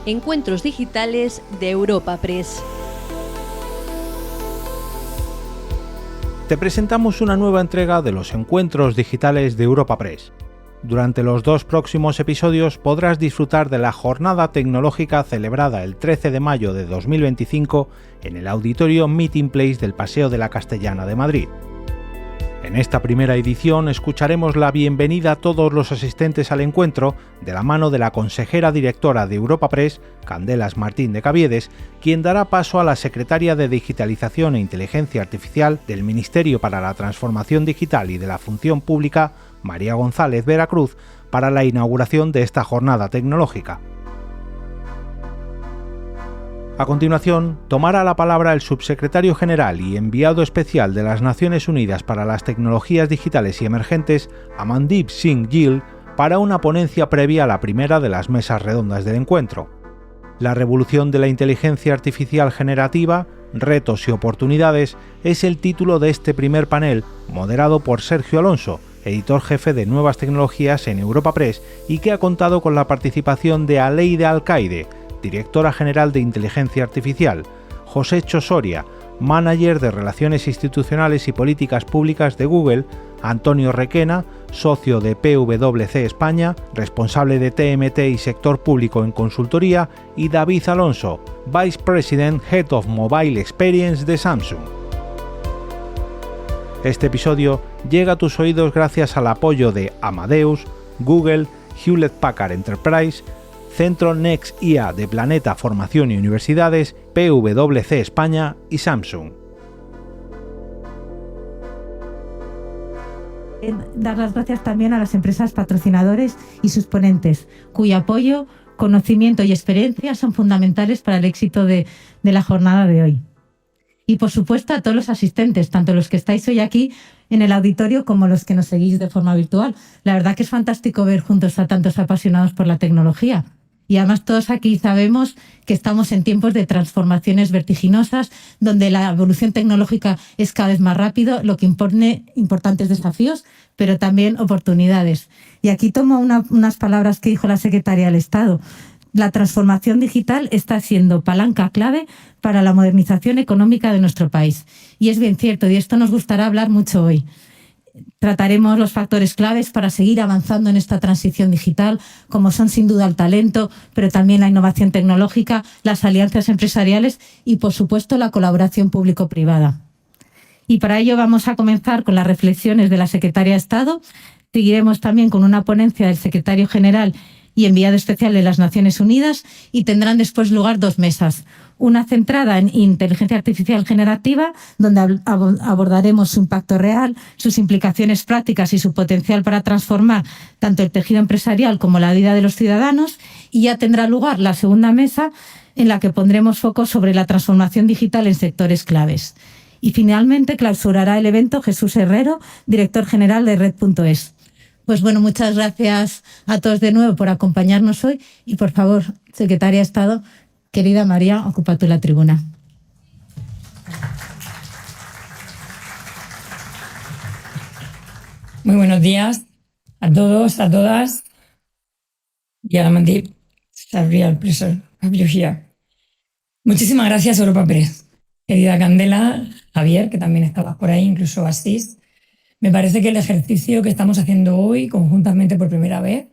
Encuentros digitales de Europa Press. Te presentamos una nueva entrega de los Encuentros digitales de Europa Press. Durante los 2 próximos episodios podrás disfrutar de la jornada tecnológica celebrada el 13 de mayo de 2025 en el Auditorio Meeting Place del Paseo de la Castellana de Madrid. En esta primera edición escucharemos la bienvenida a todos los asistentes al encuentro de la mano de la consejera directora de Europa Press, Candelas Martín de Caviedes, quien dará paso a la secretaria de Digitalización e Inteligencia Artificial del Ministerio para la Transformación Digital y de la Función Pública, María González Veracruz, para la inauguración de esta jornada tecnológica. A continuación, tomará la palabra el subsecretario general y enviado especial de las Naciones Unidas para las Tecnologías Digitales y Emergentes, Amandeep Singh Gill, para una ponencia previa a la primera de las mesas redondas del encuentro. La revolución de la inteligencia artificial generativa, retos y oportunidades, es el título de este primer panel, moderado por Sergio Alonso, editor jefe de Nuevas Tecnologías en Europa Press, y que ha contado con la participación de Aleide Alcaide, directora general de Inteligencia Artificial, José Chosoria, manager de Relaciones Institucionales y Políticas Públicas de Google, Antonio Requena, socio de PwC España, responsable de TMT y Sector Público en Consultoría, y David Alonso, Vice President Head of Mobile Experience de Samsung. Este episodio llega a tus oídos gracias al apoyo de Amadeus, Google, Hewlett Packard Enterprise, Centro Next IA de Planeta Formación y Universidades, PwC España y Samsung. Dar las gracias también a las empresas patrocinadores y sus ponentes, cuyo apoyo, conocimiento y experiencia son fundamentales para el éxito de la jornada de hoy. Y por supuesto a todos los asistentes, tanto los que estáis hoy aquí en el auditorio como los que nos seguís de forma virtual. La verdad que es fantástico ver juntos a tantos apasionados por la tecnología. Y además todos aquí sabemos que estamos en tiempos de transformaciones vertiginosas, donde la evolución tecnológica es cada vez más rápido, lo que impone importantes desafíos, pero también oportunidades. Y aquí tomo unas palabras que dijo la secretaria del Estado. La transformación digital está siendo palanca clave para la modernización económica de nuestro país. Y es bien cierto, y esto nos gustará hablar mucho hoy. Trataremos los factores claves para seguir avanzando en esta transición digital, como son sin duda el talento, pero también la innovación tecnológica, las alianzas empresariales y, por supuesto, la colaboración público-privada. Y para ello vamos a comenzar con las reflexiones de la Secretaria de Estado. Seguiremos también con una ponencia del Secretario General y enviado especial de las Naciones Unidas, y tendrán después lugar 2 mesas. Una centrada en inteligencia artificial generativa, donde abordaremos su impacto real, sus implicaciones prácticas y su potencial para transformar tanto el tejido empresarial como la vida de los ciudadanos, y ya tendrá lugar la segunda mesa, en la que pondremos foco sobre la transformación digital en sectores claves. Y finalmente clausurará el evento Jesús Herrero, director general de Red.es. Pues bueno, muchas gracias a todos de nuevo por acompañarnos hoy y, por favor, Secretaria de Estado, querida María, ocupa tú la tribuna. Muy buenos días a todos, a todas. Y a la Amandeep, it's a real pleasure to have you here. Muchísimas gracias, Europa Press. Querida Candela, Javier, que también estabas por ahí, incluso Asís. Me parece que el ejercicio que estamos haciendo hoy, conjuntamente por primera vez,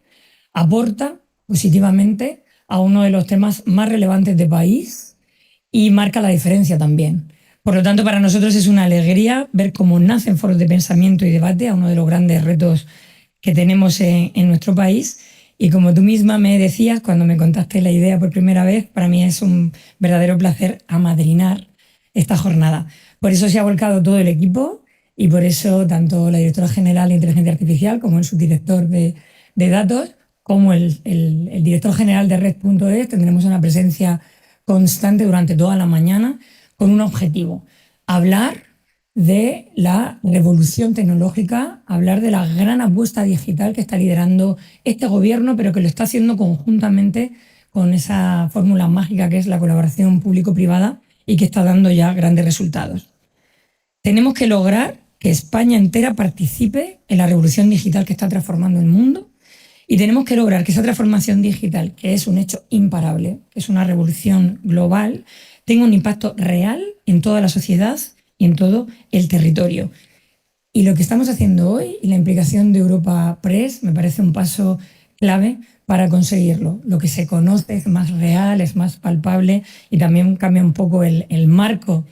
aporta positivamente a uno de los temas más relevantes del país y marca la diferencia también. Por lo tanto, para nosotros es una alegría ver cómo nacen foros de pensamiento y debate a uno de los grandes retos que tenemos en nuestro país. Y como tú misma me decías cuando me contaste la idea por primera vez, para mí es un verdadero placer amadrinar esta jornada. Por eso se ha volcado todo el equipo. Y por eso tanto la directora general de Inteligencia Artificial como el subdirector de datos como el director general de Red.es tendremos una presencia constante durante toda la mañana con un objetivo: hablar de la revolución tecnológica, hablar de la gran apuesta digital que está liderando este gobierno, pero que lo está haciendo conjuntamente con esa fórmula mágica que es la colaboración público-privada y que está dando ya grandes resultados. Tenemos que lograr que España entera participe en la revolución digital que está transformando el mundo Y tenemos que lograr que esa transformación digital, que es un hecho imparable, que es una revolución global, tenga un impacto real en toda la sociedad y en todo el territorio. Y lo que estamos haciendo hoy y la implicación de Europa Press me parece un paso clave para conseguirlo. Lo que se conoce es más real, es más palpable y también cambia un poco el marco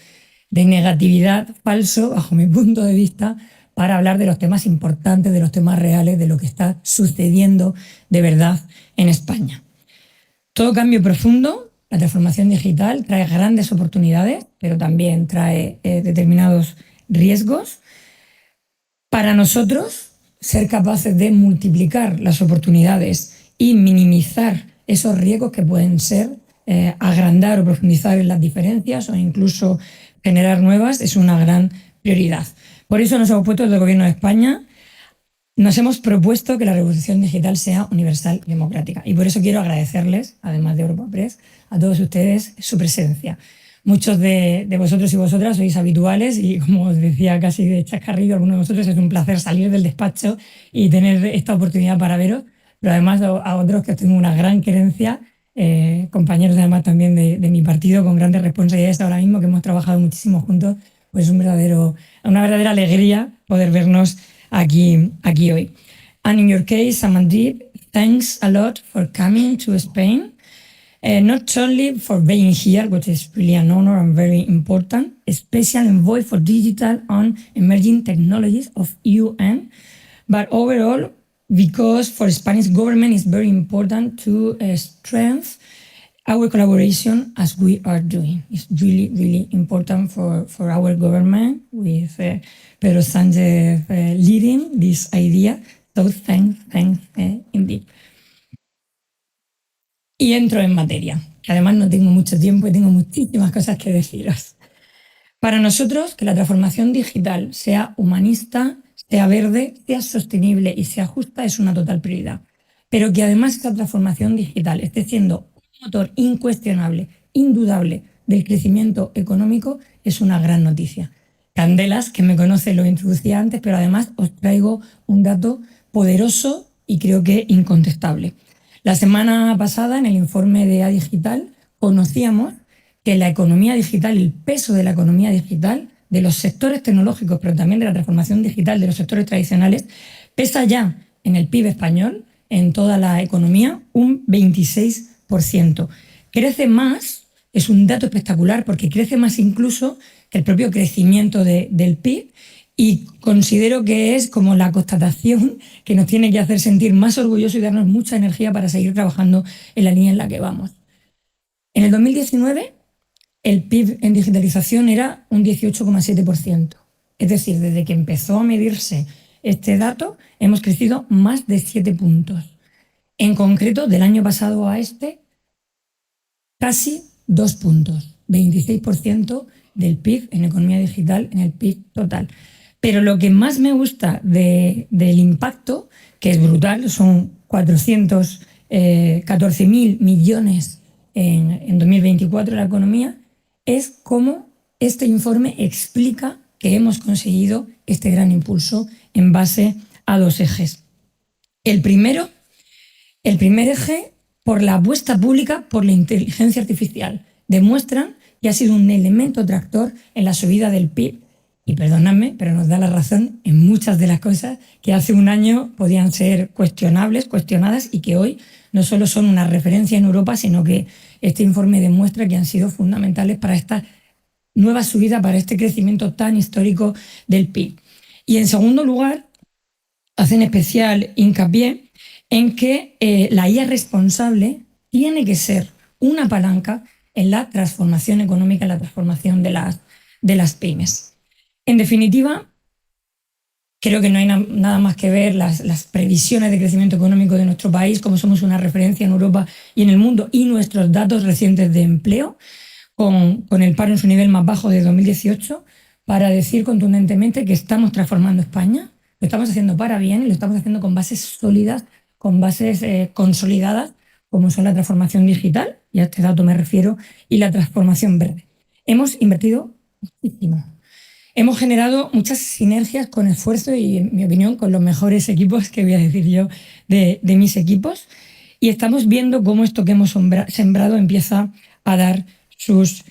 de negatividad falso, bajo mi punto de vista, para hablar de los temas importantes, de los temas reales, de lo que está sucediendo de verdad en España. Todo cambio profundo, la transformación digital, trae grandes oportunidades, pero también trae determinados riesgos. Para nosotros, ser capaces de multiplicar las oportunidades y minimizar esos riesgos que pueden ser agrandar o profundizar en las diferencias o incluso generar nuevas es una gran prioridad. Por eso nos hemos puesto desde el Gobierno de España, nos hemos propuesto que la revolución digital sea universal y democrática. Y por eso quiero agradecerles, además de Europa Press, a todos ustedes su presencia. Muchos de vosotros y vosotras sois habituales y, como os decía casi de chascarrillo, algunos de vosotros es un placer salir del despacho y tener esta oportunidad para veros, pero además a otros que os tengo una gran querencia, compañeros además también de mi partido con grandes responsabilidades ahora mismo, que hemos trabajado muchísimo juntos, pues es una verdadera alegría poder vernos aquí hoy. And in your case, Amandeep, thanks a lot for coming to Spain. Not only for being here, which is really an honor and very important, a special envoy for digital and emerging technologies of UN, but overall, because for Spanish government it's very important to strengthen our collaboration as we are doing. It's really, really important for our government with Pedro Sánchez leading this idea. So thanks indeed. Y entro en materia, que además no tengo mucho tiempo y tengo muchísimas cosas que deciros. Para nosotros, que la transformación digital sea humanista, sea verde, sea sostenible y sea justa es una total prioridad. Pero que además esta transformación digital esté siendo un motor incuestionable, indudable del crecimiento económico es una gran noticia. Candelas, que me conoce, lo introducía antes, pero además os traigo un dato poderoso y creo que incontestable. La semana pasada, en el informe de A-Digital, conocíamos que la economía digital, el peso de la economía digital, de los sectores tecnológicos, pero también de la transformación digital de los sectores tradicionales, pesa ya en el PIB español, en toda la economía, un 26%. Crece más, es un dato espectacular, porque crece más incluso que el propio crecimiento del PIB, y considero que es como la constatación que nos tiene que hacer sentir más orgullosos y darnos mucha energía para seguir trabajando en la línea en la que vamos. En el 2019, el PIB en digitalización era un 18,7%. Es decir, desde que empezó a medirse este dato, hemos crecido más de 7 puntos. En concreto, del año pasado a este, casi 2 puntos. 26% del PIB en economía digital, en el PIB total. Pero lo que más me gusta del impacto, que es brutal, son 414.000 millones en 2024 en la economía, es cómo este informe explica que hemos conseguido este gran impulso en base a 2 ejes. El primer eje, por la apuesta pública por la inteligencia artificial. Demuestran que ha sido un elemento tractor en la subida del PIB. Y perdonadme, pero nos da la razón en muchas de las cosas que hace un año podían ser cuestionadas y que hoy no solo son una referencia en Europa, sino que este informe demuestra que han sido fundamentales para esta nueva subida, para este crecimiento tan histórico del PIB. Y en segundo lugar, hacen especial hincapié en que la IA responsable tiene que ser una palanca en la transformación económica, en la transformación de las pymes. En definitiva, creo que no hay nada más que ver las previsiones de crecimiento económico de nuestro país, como somos una referencia en Europa y en el mundo, y nuestros datos recientes de empleo, con el paro en su nivel más bajo de 2018, para decir contundentemente que estamos transformando España, lo estamos haciendo para bien y lo estamos haciendo con bases sólidas, con bases consolidadas, como son la transformación digital, y a este dato me refiero, y la transformación verde. Hemos invertido muchísimo. Hemos generado muchas sinergias con esfuerzo y, en mi opinión, con los mejores equipos, que voy a decir yo, de mis equipos. Y estamos viendo cómo esto que hemos sembrado empieza a dar sus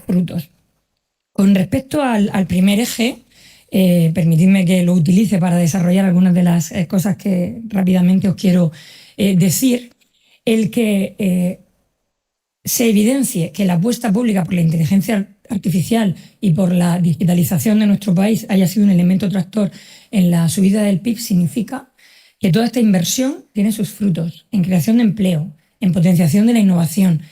frutos. Con respecto al primer eje, permitidme que lo utilice para desarrollar algunas de las cosas que rápidamente os quiero decir. El que se evidencie que la apuesta pública por la inteligencia artificial y por la digitalización de nuestro país haya sido un elemento tractor en la subida del PIB significa que toda esta inversión tiene sus frutos en creación de empleo, en potenciación de la innovación,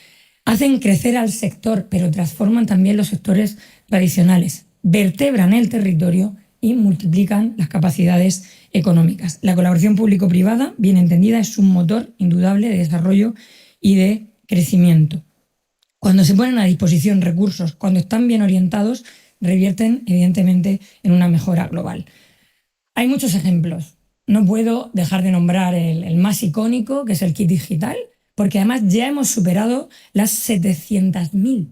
hacen crecer al sector, pero transforman también los sectores tradicionales, vertebran el territorio y multiplican las capacidades económicas. La colaboración público-privada, bien entendida, es un motor indudable de desarrollo y de crecimiento. Cuando se ponen a disposición recursos, cuando están bien orientados, revierten evidentemente en una mejora global. Hay muchos ejemplos. No puedo dejar de nombrar el más icónico, que es el kit digital, porque además ya hemos superado las 700.000.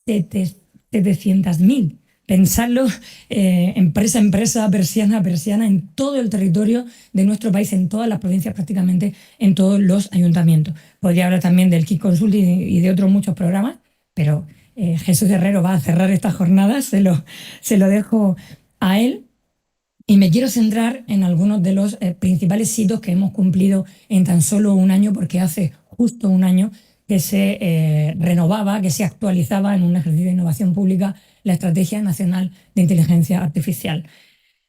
700.000. Pensadlo, empresa a empresa, persiana a persiana, en todo el territorio de nuestro país, en todas las provincias, prácticamente en todos los ayuntamientos. Podría hablar también del Kit Consult y de otros muchos programas, pero Jesús Herrero va a cerrar esta jornada, se lo dejo a él. Y me quiero centrar en algunos de los principales hitos que hemos cumplido en tan solo un año, porque hace justo un año que se renovaba, que se actualizaba en un ejercicio de innovación pública la Estrategia Nacional de Inteligencia Artificial.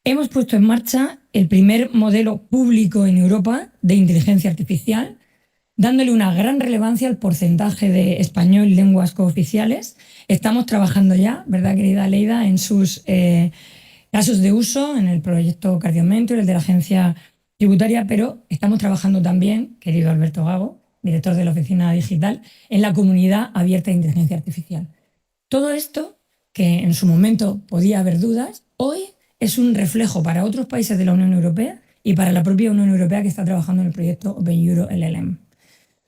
Hemos puesto en marcha el primer modelo público en Europa de inteligencia artificial, dándole una gran relevancia al porcentaje de español y lenguas cooficiales. Estamos trabajando ya, ¿verdad, querida Leida?, en sus casos de uso, en el proyecto Cardiomentor, el de la Agencia Tributaria, pero estamos trabajando también, querido Alberto Gago, director de la Oficina Digital, en la Comunidad Abierta de Inteligencia Artificial. Todo esto, que en su momento podía haber dudas, hoy es un reflejo para otros países de la Unión Europea y para la propia Unión Europea, que está trabajando en el proyecto Open Euro LLM.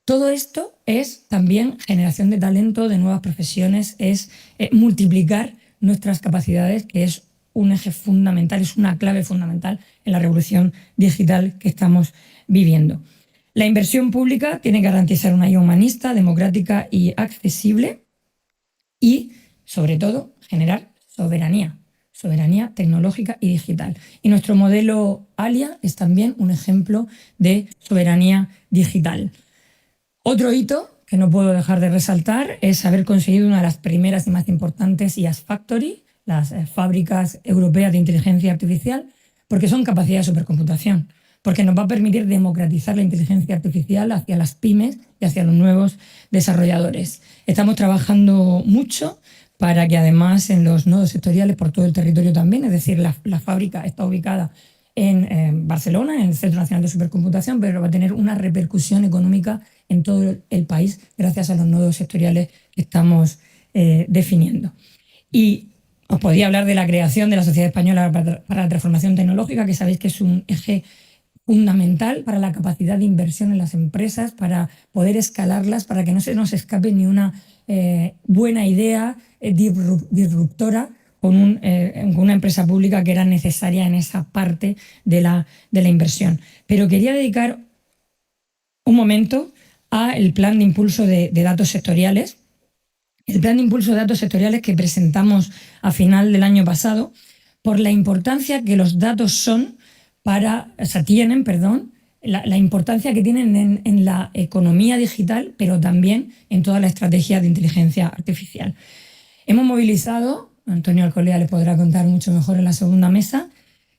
Todo esto es también generación de talento, de nuevas profesiones, es multiplicar nuestras capacidades, que es un eje fundamental, es una clave fundamental en la revolución digital que estamos viviendo. La inversión pública tiene que garantizar una IA humanista, democrática y accesible y, sobre todo, generar soberanía tecnológica y digital. Y nuestro modelo ALIA es también un ejemplo de soberanía digital. Otro hito que no puedo dejar de resaltar es haber conseguido una de las primeras y más importantes IaaS Factory, las fábricas europeas de inteligencia artificial, porque son capacidades de supercomputación, porque nos va a permitir democratizar la inteligencia artificial hacia las pymes y hacia los nuevos desarrolladores. Estamos trabajando mucho para que además en los nodos sectoriales por todo el territorio también, es decir, la fábrica está ubicada en Barcelona, en el Centro Nacional de Supercomputación, pero va a tener una repercusión económica en todo el país gracias a los nodos sectoriales que estamos definiendo. Y os podría hablar de la creación de la Sociedad Española para la Transformación Tecnológica, que sabéis que es un eje fundamental para la capacidad de inversión en las empresas, para poder escalarlas, para que no se nos escape ni una buena idea disruptora con una empresa pública que era necesaria en esa parte de la inversión. Pero quería dedicar un momento al plan de impulso de datos sectoriales. El plan de impulso de datos sectoriales que presentamos a final del año pasado, por la importancia que los datos tienen, la importancia que tienen en la economía digital, pero también en toda la estrategia de inteligencia artificial. Hemos movilizado, Antonio Alcolea le podrá contar mucho mejor en la segunda mesa,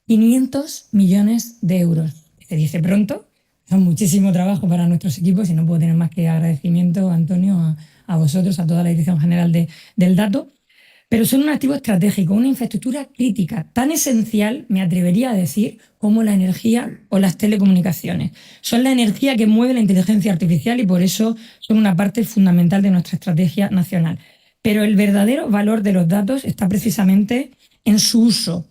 500 millones de euros. Se dice pronto, es muchísimo trabajo para nuestros equipos y no puedo tener más que agradecimiento, Antonio, a vosotros, a toda la Dirección General del Dato, pero son un activo estratégico, una infraestructura crítica, tan esencial, me atrevería a decir, como la energía o las telecomunicaciones. Son la energía que mueve la inteligencia artificial y por eso son una parte fundamental de nuestra estrategia nacional. Pero el verdadero valor de los datos está precisamente en su uso.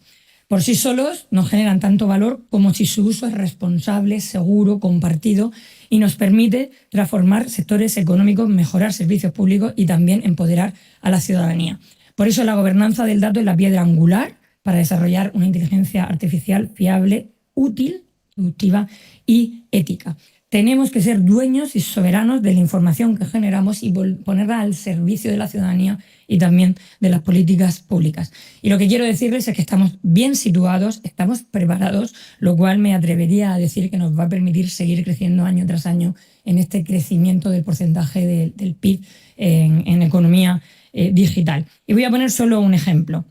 Por sí solos no generan tanto valor como si su uso es responsable, seguro, compartido y nos permite transformar sectores económicos, mejorar servicios públicos y también empoderar a la ciudadanía. Por eso la gobernanza del dato es la piedra angular para desarrollar una inteligencia artificial fiable, útil, productiva y ética. Tenemos que ser dueños y soberanos de la información que generamos y ponerla al servicio de la ciudadanía y también de las políticas públicas. Y lo que quiero decirles es que estamos bien situados, estamos preparados, lo cual me atrevería a decir que nos va a permitir seguir creciendo año tras año en este crecimiento del porcentaje del PIB en economía digital. Y voy a poner solo un ejemplo.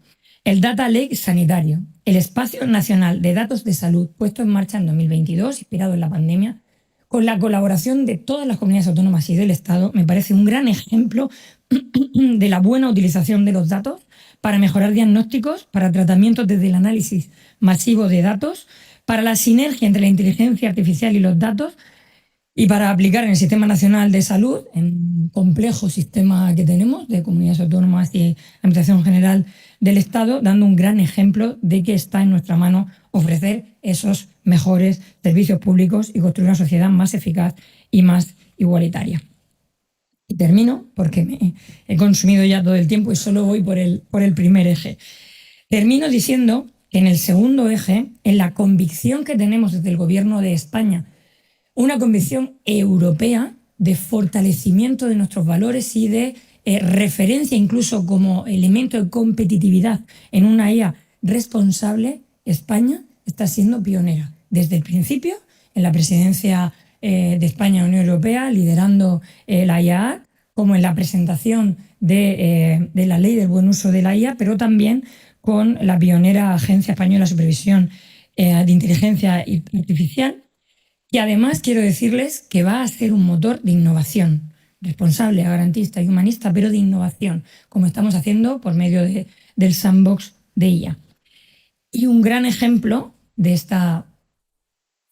El Data Lake sanitario, el Espacio Nacional de Datos de Salud, puesto en marcha en 2022, inspirado en la pandemia, con la colaboración de todas las comunidades autónomas y del Estado, me parece un gran ejemplo de la buena utilización de los datos para mejorar diagnósticos, para tratamientos desde el análisis masivo de datos, para la sinergia entre la inteligencia artificial y los datos y para aplicar en el Sistema Nacional de Salud, en un complejo sistema que tenemos de comunidades autónomas y Administración General del Estado, dando un gran ejemplo de que está en nuestra mano ofrecer esos mejores servicios públicos y construir una sociedad más eficaz y más igualitaria. Y termino, porque me he consumido ya todo el tiempo y solo voy por el primer eje. Termino diciendo que en el segundo eje, en la convicción que tenemos desde el Gobierno de España, una convicción europea de fortalecimiento de nuestros valores y de referencia incluso como elemento de competitividad en una IA responsable, España está siendo pionera desde el principio en la presidencia de España en la Unión Europea, liderando la IA, como en la presentación de la ley del buen uso de la IA, pero también con la pionera Agencia Española de Supervisión de Inteligencia Artificial, y además quiero decirles que va a ser un motor de innovación, responsable, garantista y humanista, pero de innovación, como estamos haciendo por medio del sandbox de IA. Y un gran ejemplo de esta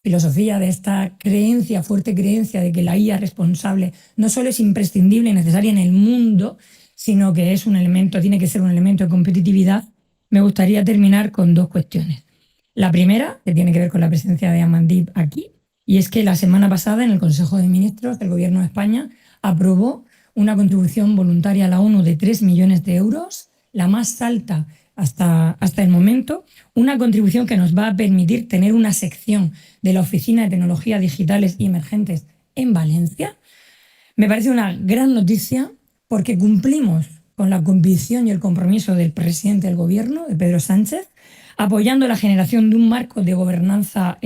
filosofía, de esta creencia, fuerte creencia de que la IA responsable no solo es imprescindible y necesaria en el mundo, sino que es un elemento, tiene que ser un elemento de competitividad, me gustaría terminar con dos cuestiones. La primera, que tiene que ver con la presencia de Amandeep aquí, y es que la semana pasada en el Consejo de Ministros del Gobierno de España aprobó una contribución voluntaria a la ONU de 3 millones de euros, la más alta hasta el momento, una contribución que nos va a permitir tener una sección de la Oficina de Tecnologías Digitales y Emergentes en Valencia. Me parece una gran noticia porque cumplimos con la convicción y el compromiso del presidente del Gobierno, de Pedro Sánchez, apoyando la generación de un marco de gobernanza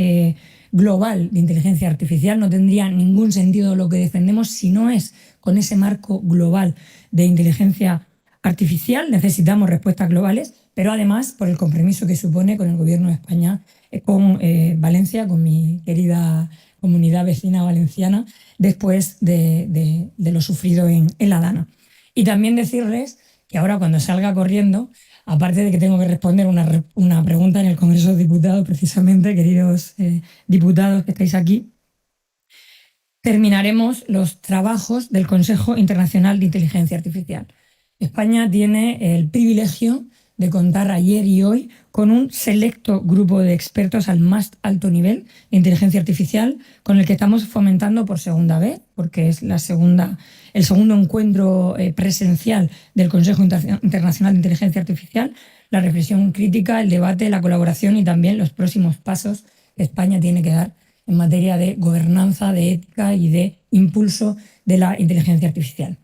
global de inteligencia artificial. No tendría ningún sentido lo que defendemos si no es con ese marco global de inteligencia artificial. Necesitamos respuestas globales, pero además por el compromiso que supone con el Gobierno de España, con Valencia, con mi querida comunidad vecina valenciana, después de lo sufrido en La Dana. Y también decirles que ahora cuando salga corriendo, aparte de que tengo que responder una pregunta en el Congreso de Diputados, precisamente, queridos diputados que estáis aquí, terminaremos los trabajos del Consejo Internacional de Inteligencia Artificial. España tiene el privilegio de contar ayer y hoy con un selecto grupo de expertos al más alto nivel de inteligencia artificial, con el que estamos fomentando por segunda vez, porque es el segundo encuentro presencial del Consejo Internacional de Inteligencia Artificial, la reflexión crítica, el debate, la colaboración y también los próximos pasos que España tiene que dar en materia de gobernanza, de ética y de impulso de la inteligencia artificial.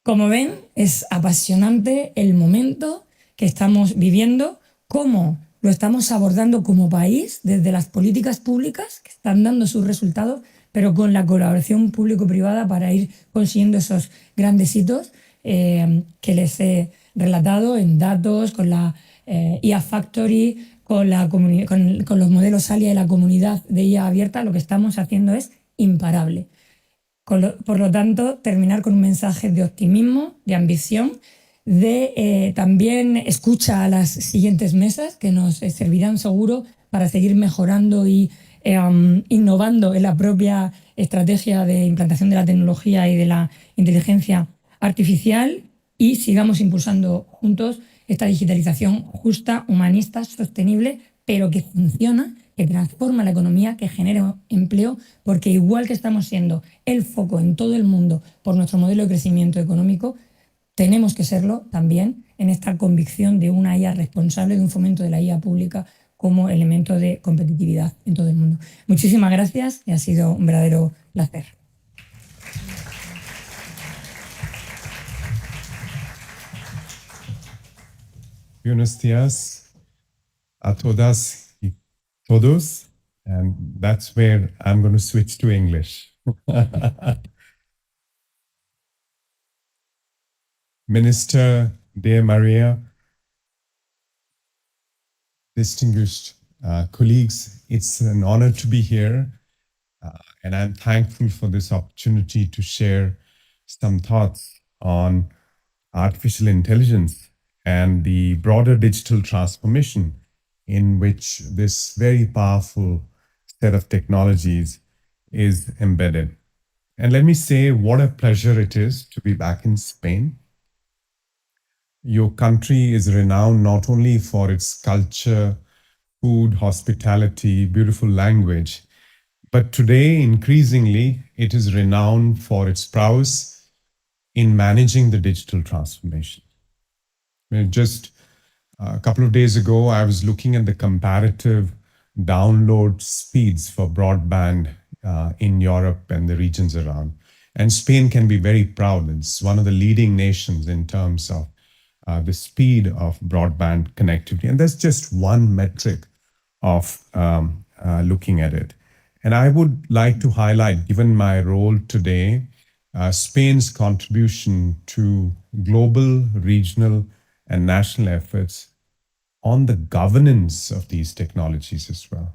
Como ven, es apasionante el momento que estamos viviendo, cómo lo estamos abordando como país desde las políticas públicas que están dando sus resultados, pero con la colaboración público-privada para ir consiguiendo esos grandes hitos que les he relatado en datos, con la IA Factory, con los modelos ALIA y la comunidad de IA abierta. Lo que estamos haciendo es imparable. Por lo tanto, terminar con un mensaje de optimismo, de ambición, de también escucha a las siguientes mesas que nos servirán seguro para seguir mejorando y innovando en la propia estrategia de implantación de la tecnología y de la inteligencia artificial, y sigamos impulsando juntos esta digitalización justa, humanista, sostenible, pero que funciona, que transforma la economía, que genera empleo, porque igual que estamos siendo el foco en todo el mundo por nuestro modelo de crecimiento económico, tenemos que serlo también en esta convicción de una IA responsable, de un fomento de la IA pública como elemento de competitividad en todo el mundo. Muchísimas gracias y ha sido un verdadero placer. Buenos días a todas y todos, and that's where I'm going to switch to English. Minister De Maria, distinguished colleagues, it's an honor to be here, and I'm thankful for this opportunity to share some thoughts on artificial intelligence and the broader digital transformation in which this very powerful set of technologies is embedded. And let me say what a pleasure it is to be back in Spain. Your country is renowned not only for its culture, food, hospitality, beautiful language, but today, increasingly, it is renowned for its prowess in managing the digital transformation. Just a couple of days ago, I was looking at the comparative download speeds for broadband in Europe and the regions around. And Spain can be very proud. It's one of the leading nations in terms of the speed of broadband connectivity. And that's just one metric of looking at it. And I would like to highlight, given my role today, Spain's contribution to global, regional, and national efforts on the governance of these technologies as well.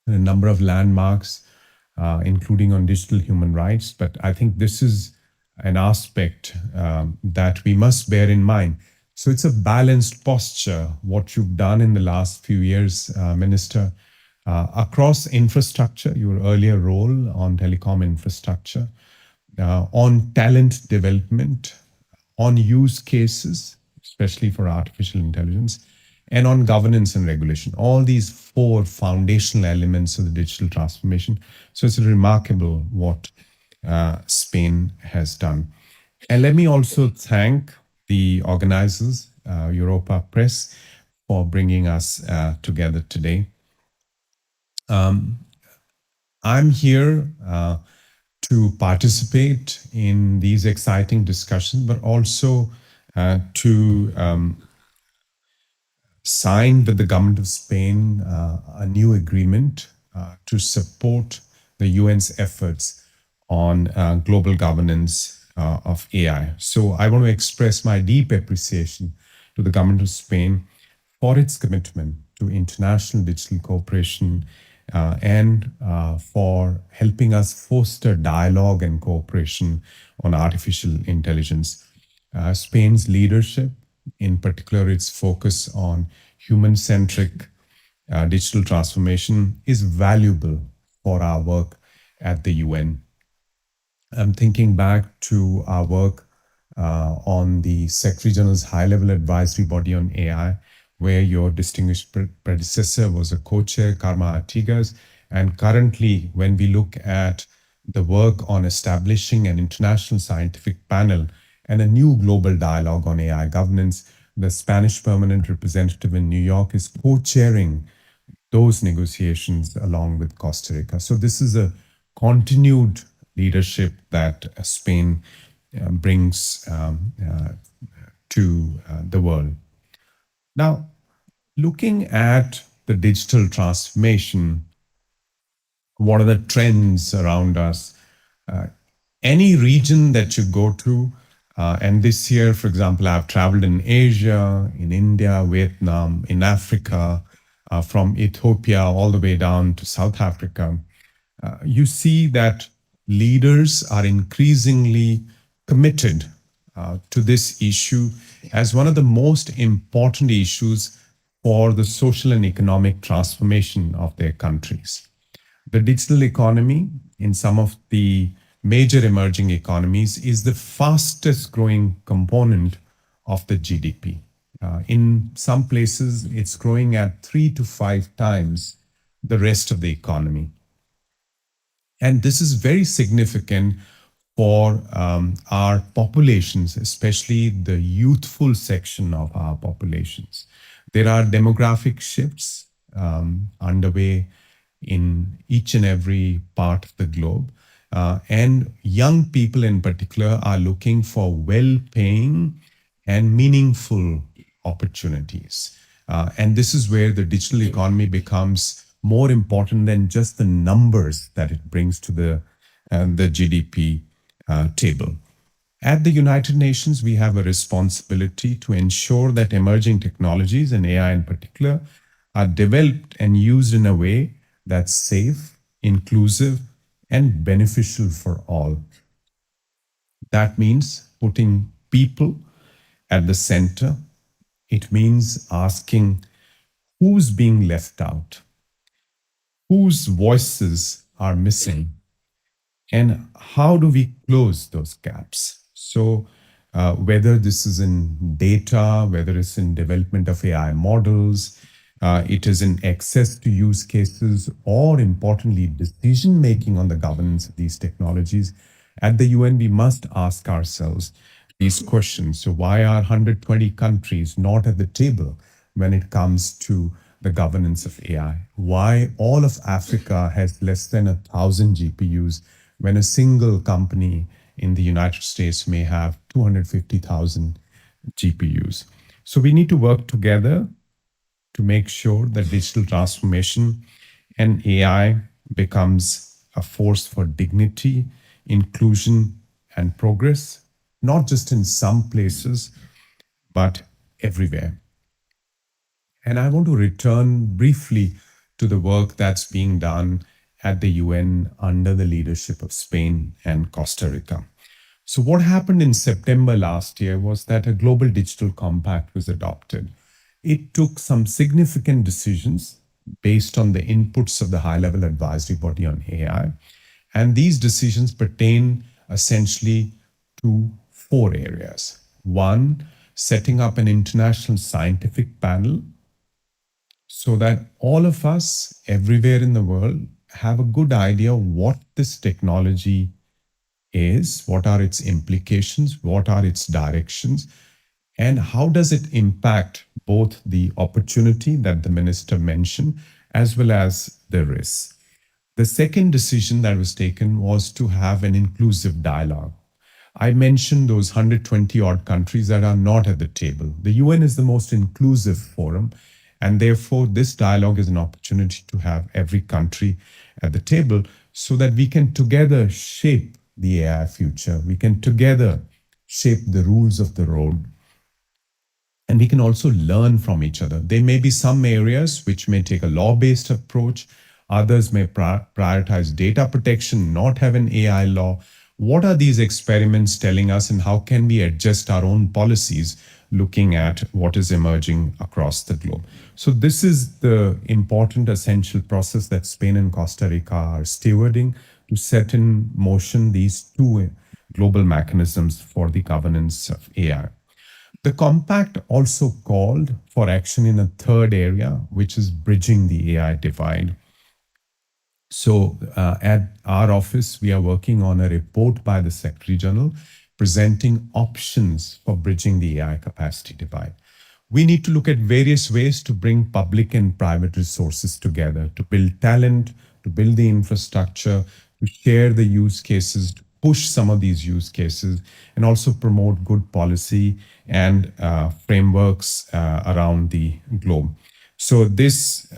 And a number of landmarks, including on digital human rights, but I think this is an aspect that we must bear in mind. So it's a balanced posture, what you've done in the last few years, Minister, across infrastructure, your earlier role on telecom infrastructure, on talent development, on use cases, especially for artificial intelligence, and on governance and regulation. All these four foundational elements of the digital transformation. So it's remarkable what Spain has done. And let me also thank the organizers, Europa Press, for bringing us together today. I'm here to participate in these exciting discussions, but also to sign with the government of Spain a new agreement to support the UN's efforts on global governance of AI. So I want to express my deep appreciation to the government of Spain for its commitment to international digital cooperation and for helping us foster dialogue and cooperation on artificial intelligence. Spain's leadership, in particular its focus on human-centric digital transformation, is valuable for our work at the UN. I'm thinking back to our work on the Secretary General's high-level advisory body on AI, where your distinguished predecessor was a co-chair, Karma Artigas. And currently, when we look at the work on establishing an international scientific panel and a new global dialogue on AI governance, the Spanish permanent representative in New York is co-chairing those negotiations along with Costa Rica. So this is a continued leadership that Spain brings to the world. Now, looking at the digital transformation, what are the trends around us? Any region that you go to, and this year, for example, I've traveled in Asia, in India, Vietnam, in Africa, from Ethiopia all the way down to South Africa, you see that leaders are increasingly committed to this issue as one of the most important issues for the social and economic transformation of their countries. The digital economy in some of the major emerging economies is the fastest growing component of the GDP. In some places, it's growing at 3 to 5 times the rest of the economy. And this is very significant for our populations, especially the youthful section of our populations. There are demographic shifts underway in each and every part of the globe. And young people in particular are looking for well-paying and meaningful opportunities. And this is where the digital economy becomes more important than just the numbers that it brings to the GDP table. At the United Nations, we have a responsibility to ensure that emerging technologies, and AI in particular, are developed and used in a way that's safe, inclusive, and beneficial for all. That means putting people at the center. It means asking who's being left out, whose voices are missing, and how do we close those gaps? So whether this is in data, whether it's in development of AI models, it is in access to use cases, or importantly, decision-making on the governance of these technologies, at the UN, we must ask ourselves these questions. So why are 120 countries not at the table when it comes to the governance of AI? Why all of Africa has less than 1,000 GPUs when a single company in the United States may have 250,000 GPUs? So we need to work together to make sure that digital transformation and AI becomes a force for dignity, inclusion, and progress, not just in some places, but everywhere. And I want to return briefly to the work that's being done at the UN under the leadership of Spain and Costa Rica. So what happened in September last year was that a global digital compact was adopted. It took some significant decisions based on the inputs of the high-level advisory body on AI. And these decisions pertain essentially to 4 areas. One, setting up an international scientific panel so that all of us everywhere in the world have a good idea what this technology is, what are its implications, what are its directions, and how does it impact both the opportunity that the minister mentioned as well as the risks. The second decision that was taken was to have an inclusive dialogue. I mentioned those 120 odd countries that are not at the table. The UN is the most inclusive forum, and therefore this dialogue is an opportunity to have every country at the table so that we can together shape the AI future. We can together shape the rules of the road. And we can also learn from each other. There may be some areas which may take a law-based approach. Others may prioritize data protection, not have an AI law. What are these experiments telling us, and how can we adjust our own policies looking at what is emerging across the globe? So this is the important, essential process that Spain and Costa Rica are stewarding to set in motion these 2 global mechanisms for the governance of AI. The compact also called for action in a 3rd area, which is bridging the AI divide. So at our office, we are working on a report by the Secretary General presenting options for bridging the AI capacity divide. We need to look at various ways to bring public and private resources together, to build talent, to build the infrastructure, to share the use cases, to push some of these use cases, and also promote good policy and frameworks around the globe. So this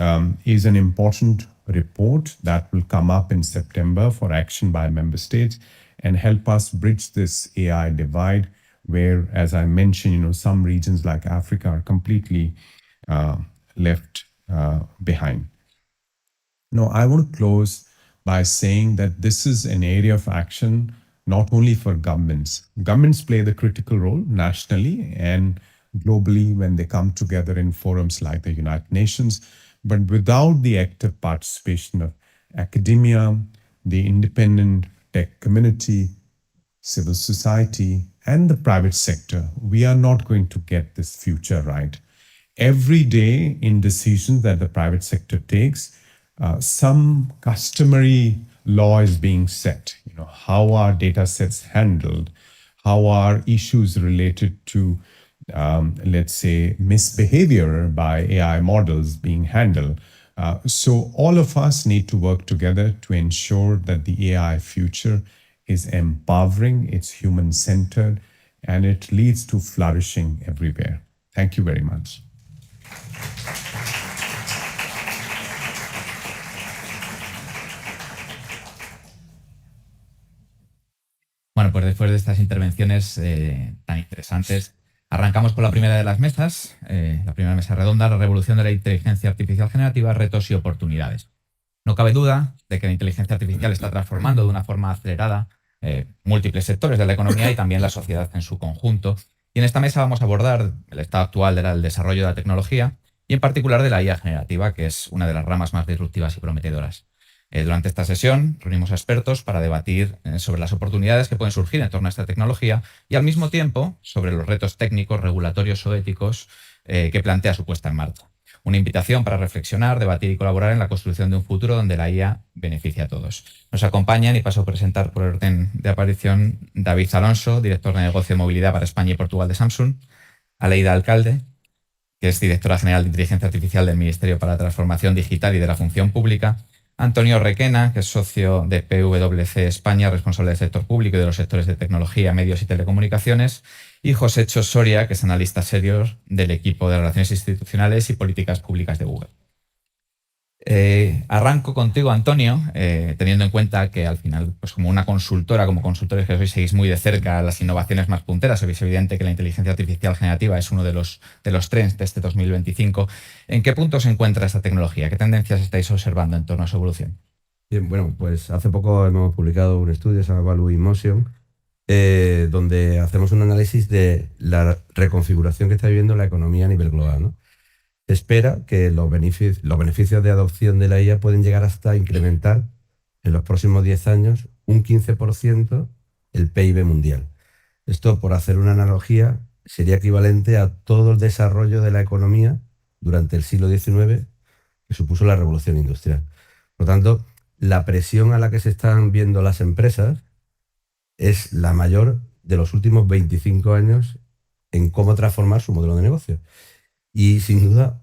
is an important report that will come up in September for action by member states and help us bridge this AI divide where, as I mentioned, some regions like Africa are completely left behind. Now, I want to close by saying that this is an area of action not only for governments. Governments play the critical role nationally and globally when they come together in forums like the United Nations, but without the active participation of academia, the independent tech community, civil society, and the private sector, we are not going to get this future right. Every day in decisions that the private sector takes, some customary law is being set. How are data sets handled? How are issues related to, let's say, misbehavior by AI models being handled? So all of us need to work together to ensure that the AI future is empowering, it's human-centered, and it leads to flourishing everywhere. Thank you very much. Bueno, pues después de estas intervenciones tan interesantes, arrancamos con la primera de las mesas, la primera mesa redonda, la revolución de la inteligencia artificial generativa, retos y oportunidades. No cabe duda de que la inteligencia artificial está transformando de una forma acelerada múltiples sectores de la economía y también la sociedad en su conjunto. Y en esta mesa vamos a abordar el estado actual del desarrollo de la tecnología y en particular de la IA generativa, que es una de las ramas más disruptivas y prometedoras. Durante esta sesión reunimos a expertos para debatir sobre las oportunidades que pueden surgir en torno a esta tecnología y al mismo tiempo sobre los retos técnicos, regulatorios o éticos que plantea su puesta en marcha. Una invitación para reflexionar, debatir y colaborar en la construcción de un futuro donde la IA beneficie a todos. Nos acompañan y paso a presentar por orden de aparición David Alonso, director de negocio de movilidad para España y Portugal de Samsung, Aleida Alcalde, que es directora general de inteligencia artificial del Ministerio para la Transformación Digital y de la Función Pública, Antonio Requena, que es socio de PwC España, responsable del sector público y de los sectores de tecnología, medios y telecomunicaciones, y José Cho Soria, que es analista senior del equipo de Relaciones Institucionales y Políticas Públicas de Google. Arranco contigo, Antonio, teniendo en cuenta que al final, pues como consultores que sois, seguís muy de cerca las innovaciones más punteras. Es evidente que la inteligencia artificial generativa es uno de los trends de este 2025. ¿En qué punto se encuentra esta tecnología? ¿Qué tendencias estáis observando en torno a su evolución? Bien, bueno, pues hace poco hemos publicado un estudio, se llama Value in Motion, donde hacemos un análisis de la reconfiguración que está viviendo la economía a nivel global, ¿no? Se espera que los beneficios de adopción de la IA pueden llegar hasta incrementar en los próximos 10 años un 15% el PIB mundial. Esto, por hacer una analogía, sería equivalente a todo el desarrollo de la economía durante el siglo XIX que supuso la revolución industrial. Por lo tanto, la presión a la que se están viendo las empresas es la mayor de los últimos 25 años en cómo transformar su modelo de negocio. Y sin duda,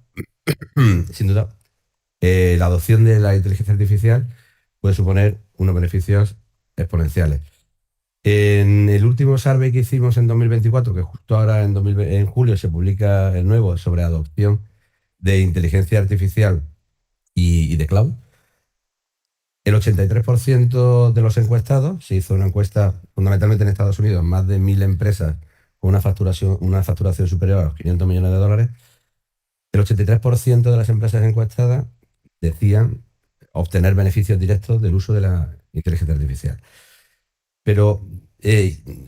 la adopción de la inteligencia artificial puede suponer unos beneficios exponenciales. En el último survey que hicimos en 2024, que justo ahora en julio se publica el nuevo sobre adopción de inteligencia artificial y de cloud, el 83% de los encuestados, se hizo una encuesta fundamentalmente en Estados Unidos, más de 1.000 empresas con una facturación superior a los $500 millones, el 83% de las empresas encuestadas decían obtener beneficios directos del uso de la inteligencia artificial. Pero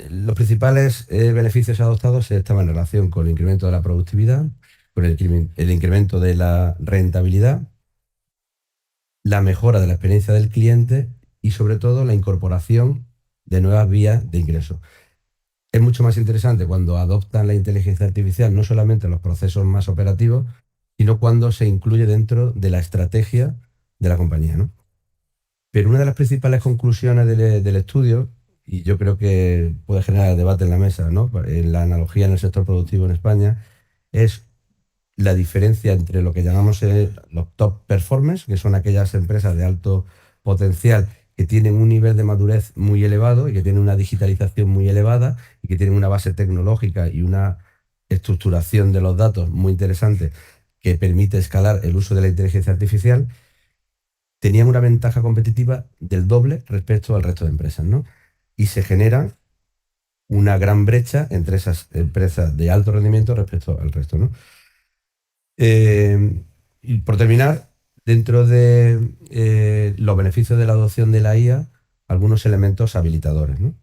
los principales beneficios adoptados estaban en relación con el incremento de la productividad, con el incremento de la rentabilidad, la mejora de la experiencia del cliente y sobre todo la incorporación de nuevas vías de ingreso. Es mucho más interesante cuando adoptan la inteligencia artificial no solamente en los procesos más operativos, sino cuando se incluye dentro de la estrategia de la compañía, ¿no? Pero una de las principales conclusiones del estudio, y yo creo que puede generar debate en la mesa, ¿no?, en la analogía en el sector productivo en España, es la diferencia entre lo que llamamos los top performers, que son aquellas empresas de alto potencial que tienen un nivel de madurez muy elevado y que tienen una digitalización muy elevada y que tienen una base tecnológica y una estructuración de los datos muy interesante que permite escalar el uso de la inteligencia artificial, tenían una ventaja competitiva del doble respecto al resto de empresas, ¿no? Y se genera una gran brecha entre esas empresas de alto rendimiento respecto al resto, ¿no? Y por terminar, dentro de los beneficios de la adopción de la IA, algunos elementos habilitadores, ¿no?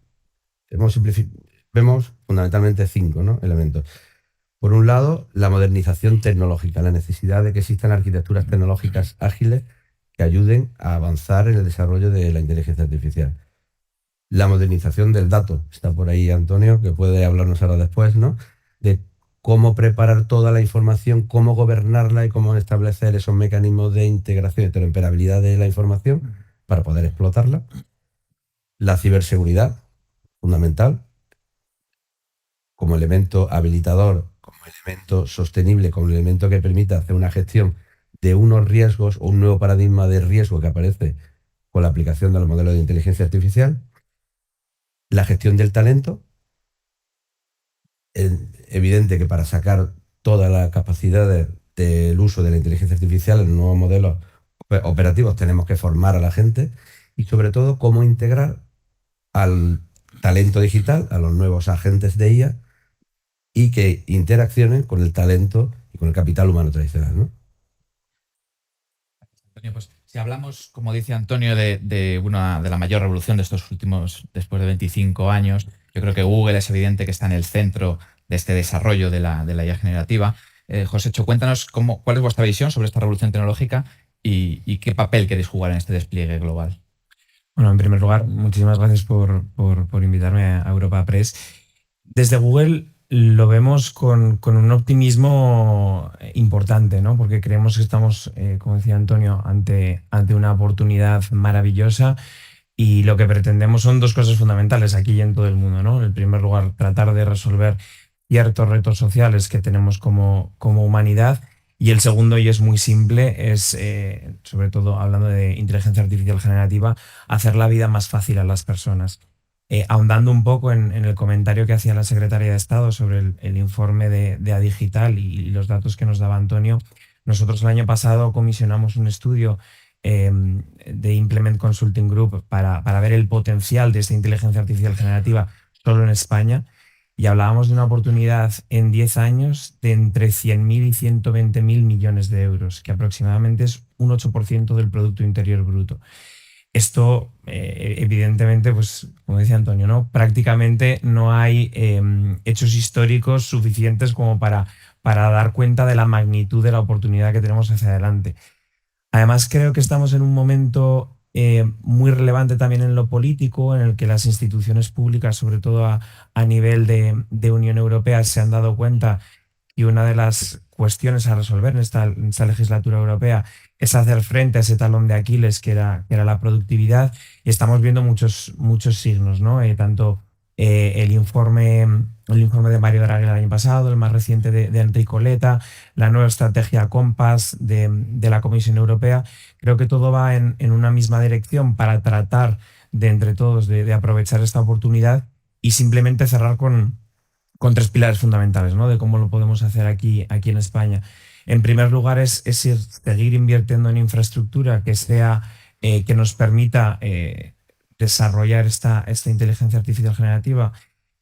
Vemos fundamentalmente 5, ¿no?, elementos. Por un lado, la modernización tecnológica, la necesidad de que existan arquitecturas tecnológicas ágiles que ayuden a avanzar en el desarrollo de la inteligencia artificial. La modernización del dato, está por ahí Antonio, que puede hablarnos ahora después, ¿no?, de cómo preparar toda la información, cómo gobernarla y cómo establecer esos mecanismos de integración y interoperabilidad de la información para poder explotarla. La ciberseguridad, fundamental, como elemento habilitador, como elemento sostenible, como elemento que permita hacer una gestión de unos riesgos o un nuevo paradigma de riesgo que aparece con la aplicación de los modelos de inteligencia artificial. La gestión del talento. Es evidente que para sacar toda la capacidad del uso de la inteligencia artificial en los nuevos modelos operativos tenemos que formar a la gente y sobre todo cómo integrar al talento digital, a los nuevos agentes de IA y que interaccionen con el talento y con el capital humano tradicional, ¿no? Antonio, pues si hablamos, como dice Antonio, de la mayor revolución de estos últimos, después de 25 años, yo creo que Google es evidente que está en el centro de este desarrollo de la IA generativa. Josécho, cuéntanos cuál es vuestra visión sobre esta revolución tecnológica y qué papel queréis jugar en este despliegue global. Bueno, en primer lugar, muchísimas gracias por invitarme a Europa Press. Desde Google lo vemos con un optimismo importante, ¿no? Porque creemos que estamos, como decía Antonio, ante una oportunidad maravillosa y lo que pretendemos son dos cosas fundamentales aquí y en todo el mundo, ¿no? En primer lugar, tratar de resolver ciertos retos sociales que tenemos como humanidad. Y el segundo, y es muy simple, es, sobre todo hablando de inteligencia artificial generativa, hacer la vida más fácil a las personas. Ahondando un poco en el comentario que hacía la secretaria de Estado sobre el informe de Adigital y los datos que nos daba Antonio, nosotros el año pasado comisionamos un estudio de Implement Consulting Group para ver el potencial de esta inteligencia artificial generativa solo en España. Y hablábamos de una oportunidad en 10 años de entre 100.000 y 120.000 millones de euros, que aproximadamente es un 8% del Producto Interior Bruto. Esto, evidentemente, pues como decía Antonio, ¿no? Prácticamente no hay hechos históricos suficientes como para dar cuenta de la magnitud de la oportunidad que tenemos hacia adelante. Además, creo que estamos en un momento muy relevante también en lo político, en el que las instituciones públicas, sobre todo a nivel de Unión Europea, se han dado cuenta que una de las cuestiones a resolver en esta legislatura europea es hacer frente a ese talón de Aquiles que era la productividad, y estamos viendo muchos signos, ¿no? Tanto el informe de Mario Draghi el año pasado, el más reciente de Enrico Letta, la nueva estrategia Compass de la Comisión Europea. Creo que todo va en una misma dirección para tratar de entre todos de aprovechar esta oportunidad y simplemente cerrar con 3 pilares fundamentales, ¿no? De cómo lo podemos hacer aquí en España. En primer lugar es seguir invirtiendo en infraestructura que nos permita desarrollar esta inteligencia artificial generativa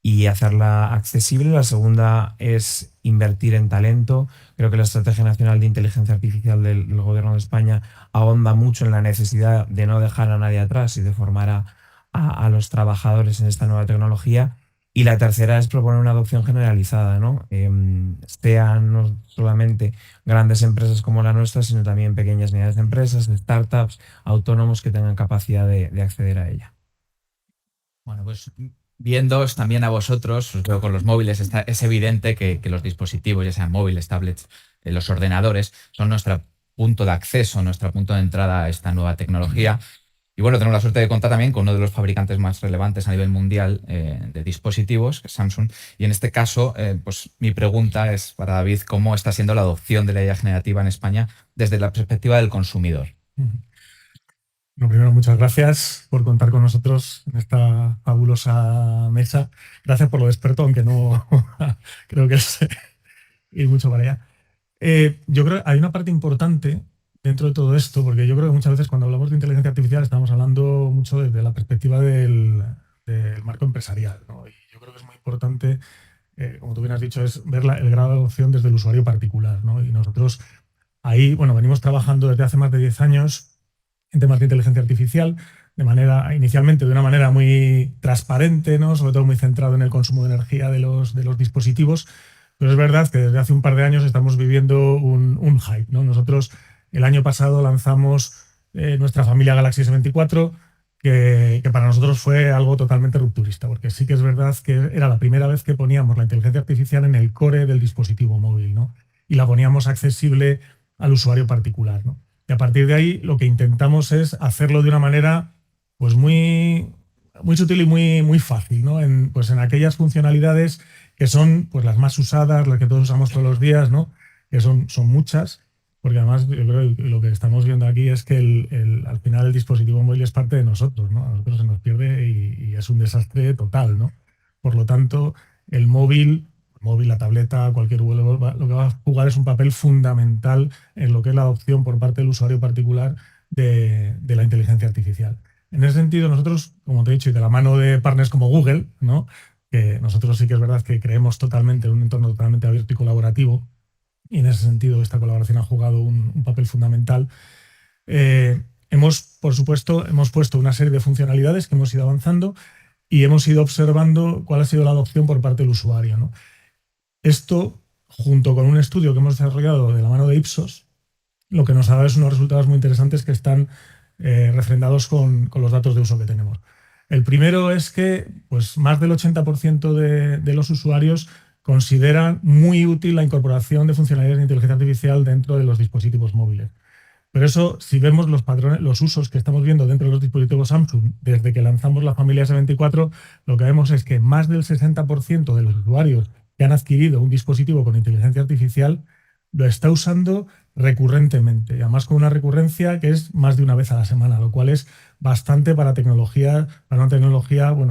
y hacerla accesible. La segunda es invertir en talento. Creo que la Estrategia Nacional de Inteligencia Artificial del Gobierno de España ahonda mucho en la necesidad de no dejar a nadie atrás y de formar a los trabajadores en esta nueva tecnología. Y la tercera es proponer una adopción generalizada, ¿no? Sean no solamente grandes empresas como la nuestra, sino también pequeñas y medianas empresas, startups, autónomos que tengan capacidad de acceder a ella. Bueno, pues viéndoos también a vosotros, os veo con los móviles, es evidente que los dispositivos, ya sean móviles, tablets, los ordenadores, son nuestro punto de acceso, nuestro punto de entrada a esta nueva tecnología. Y bueno, tenemos la suerte de contar también con uno de los fabricantes más relevantes a nivel mundial de dispositivos, que es Samsung. Y en este caso, pues mi pregunta es para David, ¿cómo está siendo la adopción de la IA generativa en España desde la perspectiva del consumidor? Bueno, primero, muchas gracias por contar con nosotros en esta fabulosa mesa. Gracias por lo de experto, aunque no creo que es ir mucho para allá. Yo creo que hay una parte importante dentro de todo esto, porque yo creo que muchas veces cuando hablamos de inteligencia artificial estamos hablando mucho desde la perspectiva del marco empresarial, ¿no? Y yo creo que es muy importante, como tú bien has dicho, es ver el grado de adopción desde el usuario particular, ¿no? Y nosotros ahí, bueno, venimos trabajando desde hace más de 10 años en temas de inteligencia artificial, inicialmente de una manera muy transparente, ¿no? Sobre todo muy centrado en el consumo de energía de los dispositivos, pero es verdad que desde hace un par de años estamos viviendo un hype, ¿no? Nosotros el año pasado lanzamos nuestra familia Galaxy S24, que para nosotros fue algo totalmente rupturista, porque sí que es verdad que era la primera vez que poníamos la inteligencia artificial en el core del dispositivo móvil, ¿no? Y la poníamos accesible al usuario particular, ¿no? Y a partir de ahí lo que intentamos es hacerlo de una manera pues muy sutil y muy fácil, ¿no? En aquellas funcionalidades que son pues las más usadas, las que todos usamos todos los días, ¿no? Que son muchas, porque además yo creo que lo que estamos viendo aquí es que al final el dispositivo móvil es parte de nosotros, ¿no? A nosotros se nos pierde y es un desastre total, ¿no? Por lo tanto, el móvil, la tableta, cualquier vuelo, lo que va a jugar es un papel fundamental en lo que es la adopción por parte del usuario particular de la inteligencia artificial. En ese sentido, nosotros, como te he dicho, y de la mano de partners como Google, ¿no? Que nosotros sí que es verdad que creemos totalmente en un entorno totalmente abierto y colaborativo, y en ese sentido esta colaboración ha jugado un papel fundamental. Por supuesto, hemos puesto una serie de funcionalidades que hemos ido avanzando y hemos ido observando cuál ha sido la adopción por parte del usuario, ¿no? Esto, junto con un estudio que hemos desarrollado de la mano de Ipsos, lo que nos ha dado es unos resultados muy interesantes que están refrendados con los datos de uso que tenemos. El primero es que pues, más del 80% de los usuarios consideran muy útil la incorporación de funcionalidades de inteligencia artificial dentro de los dispositivos móviles. Pero eso, si vemos los patrones, los usos que estamos viendo dentro de los dispositivos Samsung desde que lanzamos la familia S24, lo que vemos es que más del 60% de los usuarios que han adquirido un dispositivo con inteligencia artificial lo está usando recurrentemente, y además con una recurrencia que es más de una vez a la semana, lo cual es bastante para una tecnología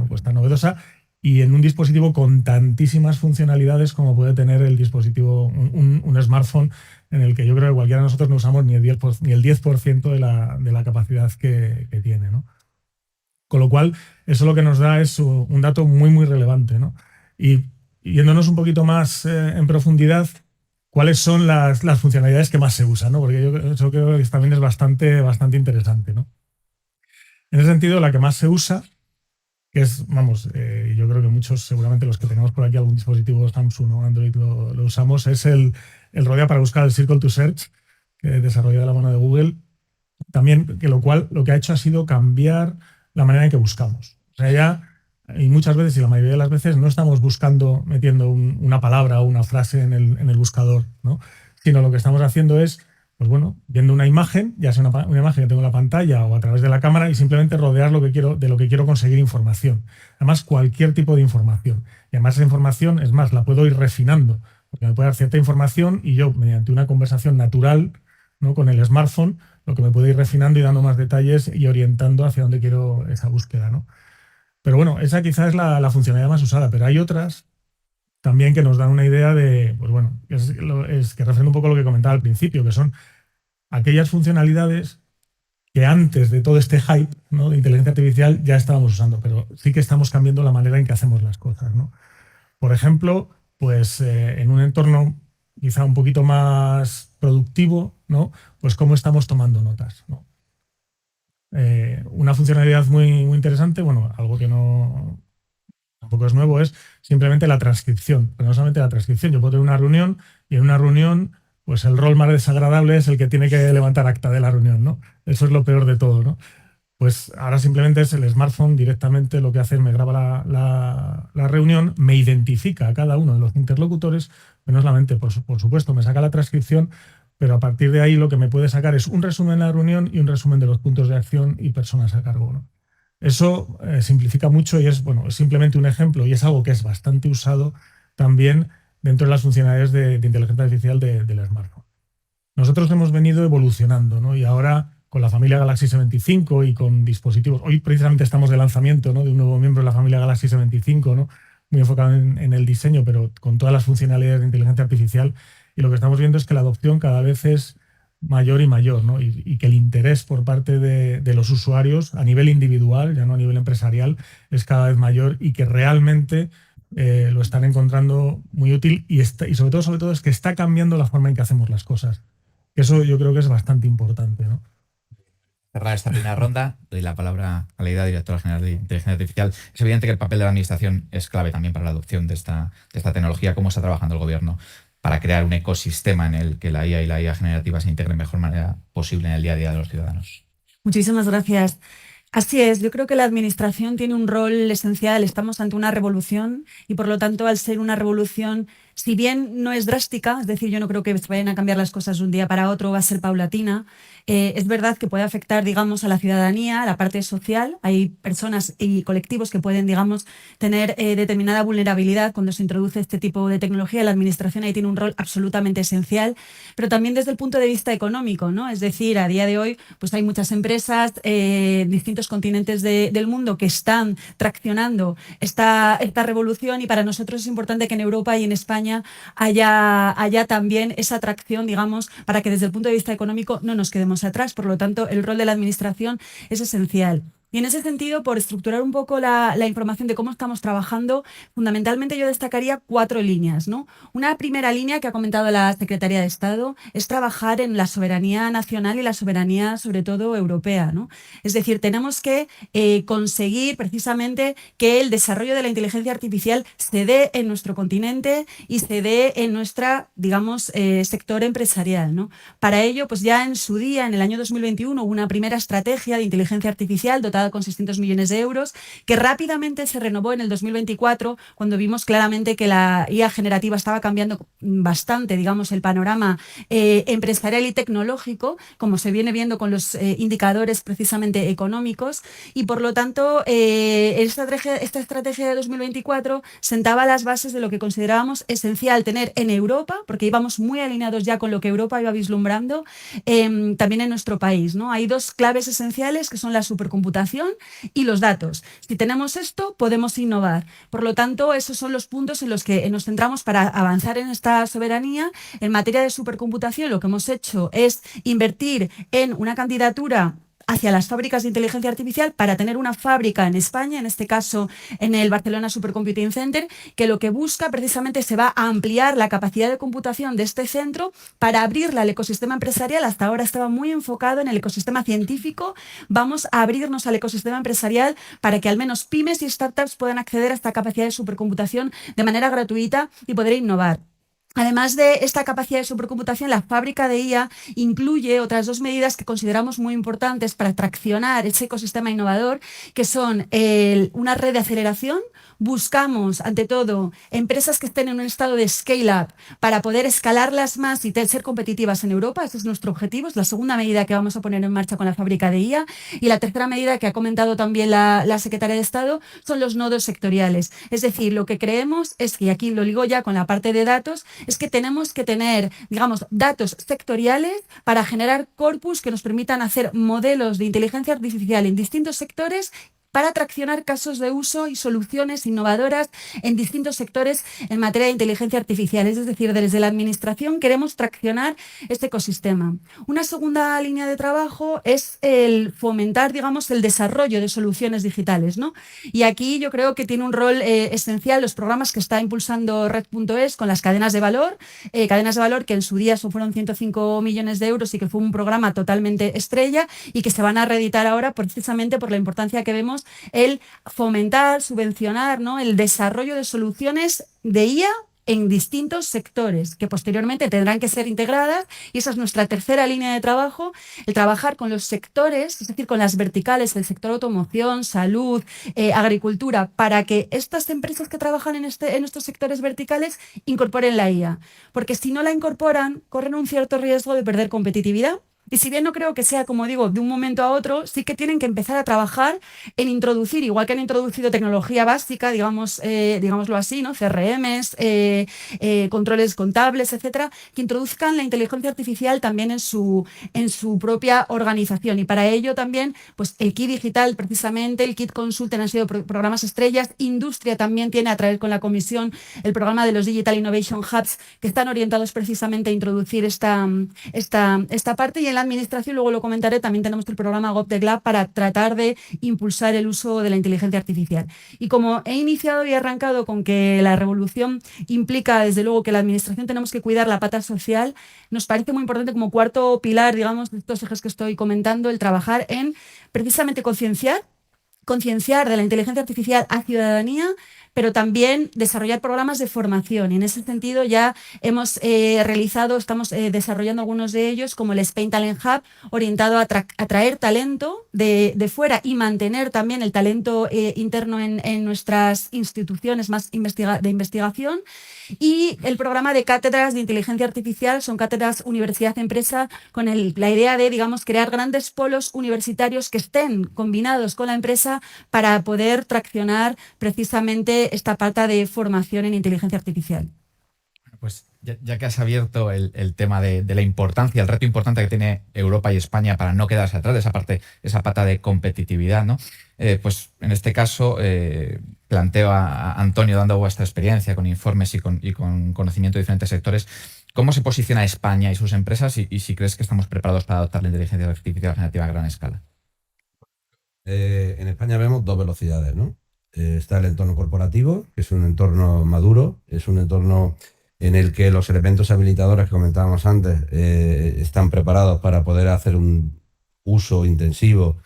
pues tan novedosa y en un dispositivo con tantísimas funcionalidades como puede tener el dispositivo, un smartphone en el que yo creo que cualquiera de nosotros no usamos ni el 10% de la capacidad que tiene, ¿no? Con lo cual, eso lo que nos da es un dato muy relevante, ¿no? Y yéndonos un poquito más en profundidad, ¿cuáles son las funcionalidades que más se usan, ¿no? Porque yo creo que también es bastante interesante, ¿no? En ese sentido, la que más se usa, que es, yo creo que muchos, seguramente los que tenemos por aquí algún dispositivo Samsung o Android lo usamos, es el Rodea para buscar, el Circle to Search, que desarrollado de la mano de Google. También, lo que ha hecho ha sido cambiar la manera en que buscamos. O sea, y muchas veces, y la mayoría de las veces, no estamos metiendo una palabra o una frase en el buscador, ¿no? Sino lo que estamos haciendo es, viendo una imagen, ya sea una imagen que tengo en la pantalla o a través de la cámara, y simplemente rodear de lo que quiero conseguir información. Además, cualquier tipo de información. Y además esa información, es más, la puedo ir refinando, porque me puede dar cierta información y yo, mediante una conversación natural, ¿no? Con el smartphone, lo que me puede ir refinando y dando más detalles y orientando hacia dónde quiero esa búsqueda, ¿no? Pero esa quizás es la funcionalidad más usada, pero hay otras también que nos dan una idea de, que refrenda un poco lo que comentaba al principio, que son aquellas funcionalidades que antes de todo este hype, ¿no? de inteligencia artificial ya estábamos usando, pero sí que estamos cambiando la manera en que hacemos las cosas, ¿no? Por ejemplo, en un entorno quizá un poquito más productivo, ¿no? Pues cómo estamos tomando notas, ¿no? Una funcionalidad muy interesante, algo que tampoco es nuevo, es simplemente la transcripción. Pero no solamente la transcripción, yo puedo tener una reunión y en una reunión pues el rol más desagradable es el que tiene que levantar acta de la reunión, ¿no? Eso es lo peor de todo, ¿no? Pues ahora simplemente es el smartphone directamente lo que hace es me graba la reunión, me identifica a cada uno de los interlocutores, pero no solamente, por supuesto, me saca la transcripción, pero a partir de ahí lo que me puede sacar es un resumen de la reunión y un resumen de los puntos de acción y personas a cargo, ¿no? Eso simplifica mucho y es simplemente un ejemplo y es algo que es bastante usado también dentro de las funcionalidades de inteligencia artificial del smartphone. Nosotros hemos venido evolucionando, ¿no? Y ahora con la familia Galaxy S25 y con dispositivos, hoy precisamente estamos de lanzamiento, ¿no? de un nuevo miembro de la familia Galaxy S25, ¿no? Muy enfocado en el diseño, pero con todas las funcionalidades de inteligencia artificial. Y lo que estamos viendo es que la adopción cada vez es mayor y mayor, ¿no? Y que el interés por parte de los usuarios a nivel individual, ya no a nivel empresarial, es cada vez mayor y que realmente lo están encontrando muy útil y sobre todo es que está cambiando la forma en que hacemos las cosas. Eso yo creo que es bastante importante, ¿no? Cerrar esta primera ronda, doy la palabra a la directora general de Inteligencia Artificial. Es evidente que el papel de la administración es clave también para la adopción de esta tecnología. ¿Cómo está trabajando el gobierno para crear un ecosistema en el que la IA y la IA generativa se integren de mejor manera posible en el día a día de los ciudadanos? Muchísimas gracias. Así es, yo creo que la administración tiene un rol esencial. Estamos ante una revolución y, por lo tanto, al ser una revolución, si bien no es drástica, es decir, yo no creo que se vayan a cambiar las cosas de un día para otro, va a ser paulatina, es verdad que puede afectar, digamos, a la ciudadanía, a la parte social. Hay personas y colectivos que pueden, digamos, tener determinada vulnerabilidad cuando se introduce este tipo de tecnología. La administración ahí tiene un rol absolutamente esencial, pero también desde el punto de vista económico, ¿no? Es decir, a día de hoy pues hay muchas empresas en distintos continentes del mundo que están traccionando esta revolución, y para nosotros es importante que en Europa y en España haya también esa atracción, digamos, para que desde el punto de vista económico no nos quedemos atrás. Por lo tanto, el rol de la administración es esencial. Y en ese sentido, por estructurar un poco la información de cómo estamos trabajando, fundamentalmente yo destacaría 4 líneas, ¿no? Una primera línea que ha comentado la Secretaría de Estado es trabajar en la soberanía nacional y la soberanía, sobre todo, europea, ¿no? Es decir, tenemos que conseguir precisamente que el desarrollo de la inteligencia artificial se dé en nuestro continente y se dé en nuestra, digamos, sector empresarial, ¿no? Para ello, pues ya en su día, en el año 2021, hubo una primera estrategia de inteligencia artificial dotada con 600 millones de euros, que rápidamente se renovó en el 2024, cuando vimos claramente que la IA generativa estaba cambiando bastante, digamos, el panorama empresarial y tecnológico, como se viene viendo con los indicadores precisamente económicos, y por lo tanto esta estrategia de 2024 sentaba las bases de lo que considerábamos esencial tener en Europa, porque íbamos muy alineados ya con lo que Europa iba vislumbrando, también en nuestro país, ¿no? Hay 2 claves esenciales que son la supercomputación y los datos. Si tenemos esto, podemos innovar. Por lo tanto, esos son los puntos en los que nos centramos para avanzar en esta soberanía. En materia de supercomputación, lo que hemos hecho es invertir en una candidatura hacia las fábricas de inteligencia artificial para tener una fábrica en España, en este caso en el Barcelona Supercomputing Center, que lo que busca precisamente se va a ampliar la capacidad de computación de este centro para abrirla al ecosistema empresarial. Hasta ahora estaba muy enfocado en el ecosistema científico. Vamos a abrirnos al ecosistema empresarial para que al menos pymes y startups puedan acceder a esta capacidad de supercomputación de manera gratuita y poder innovar. Además de esta capacidad de supercomputación, la fábrica de IA incluye otras 2 medidas que consideramos muy importantes para traccionar ese ecosistema innovador, que son una red de aceleración. Buscamos, ante todo, empresas que estén en un estado de scale-up para poder escalarlas más y ser competitivas en Europa. Ese es nuestro objetivo. Es la segunda medida que vamos a poner en marcha con la fábrica de IA. Y la tercera medida que ha comentado también la Secretaria de Estado son los nodos sectoriales. Es decir, lo que creemos es que, y aquí lo ligo ya con la parte de datos, es que tenemos que tener, digamos, datos sectoriales para generar corpus que nos permitan hacer modelos de inteligencia artificial en distintos sectores para traccionar casos de uso y soluciones innovadoras en distintos sectores en materia de inteligencia artificial. Es decir, desde la administración queremos traccionar este ecosistema. Una segunda línea de trabajo es el fomentar, digamos, el desarrollo de soluciones digitales, ¿no? Y aquí yo creo que tiene un rol esencial los programas que está impulsando Red.es con las cadenas de valor que en su día fueron 105 millones de euros y que fue un programa totalmente estrella y que se van a reeditar ahora precisamente por la importancia que vemos el fomentar, subvencionar, ¿no?, el desarrollo de soluciones de IA en distintos sectores que posteriormente tendrán que ser integradas, y esa es nuestra tercera línea de trabajo, el trabajar con los sectores, es decir, con las verticales del sector automoción, salud, agricultura, para que estas empresas que trabajan en estos sectores verticales incorporen la IA, porque si no la incorporan corren un cierto riesgo de perder competitividad. Y si bien no creo que sea, como digo, de un momento a otro, sí que tienen que empezar a trabajar en introducir, igual que han introducido tecnología básica, digámoslo así, ¿no?, CRMs, controles contables, etcétera, que introduzcan la inteligencia artificial también en su propia organización. Y para ello también, pues el kit digital, precisamente, el kit consulten han sido programas estrellas. Industria también tiene, a través con la comisión, el programa de los Digital Innovation Hubs, que están orientados precisamente a introducir esta parte. Y en la administración, luego lo comentaré, también tenemos el programa GovTech para tratar de impulsar el uso de la inteligencia artificial. Y como he iniciado y arrancado con que la revolución implica, desde luego, que la administración tenemos que cuidar la pata social, nos parece muy importante como cuarto pilar, digamos, de estos ejes que estoy comentando, el trabajar en precisamente concienciar concienciar de la inteligencia artificial a ciudadanía, pero también desarrollar programas de formación. Y en ese sentido ya hemos estamos desarrollando algunos de ellos, como el Spain Talent Hub, orientado a atraer talento de fuera y mantener también el talento interno en nuestras instituciones más de investigación. Y el programa de cátedras de inteligencia artificial son cátedras universidad-empresa con la idea de, digamos, crear grandes polos universitarios que estén combinados con la empresa para poder traccionar precisamente esta falta de formación en inteligencia artificial. Pues ya que has abierto el tema de la importancia, el reto importante que tiene Europa y España para no quedarse atrás de esa pata de competitividad, ¿no? Pues en este caso planteo a Antonio, dando vuestra experiencia con informes y con conocimiento de diferentes sectores, ¿cómo se posiciona España y sus empresas y si crees que estamos preparados para adoptar la inteligencia artificial generativa a gran escala? En España vemos dos velocidades, ¿no? Está el entorno corporativo, que es un entorno maduro, es un entorno en el que los elementos habilitadores que comentábamos antes están preparados para poder hacer un uso intensivo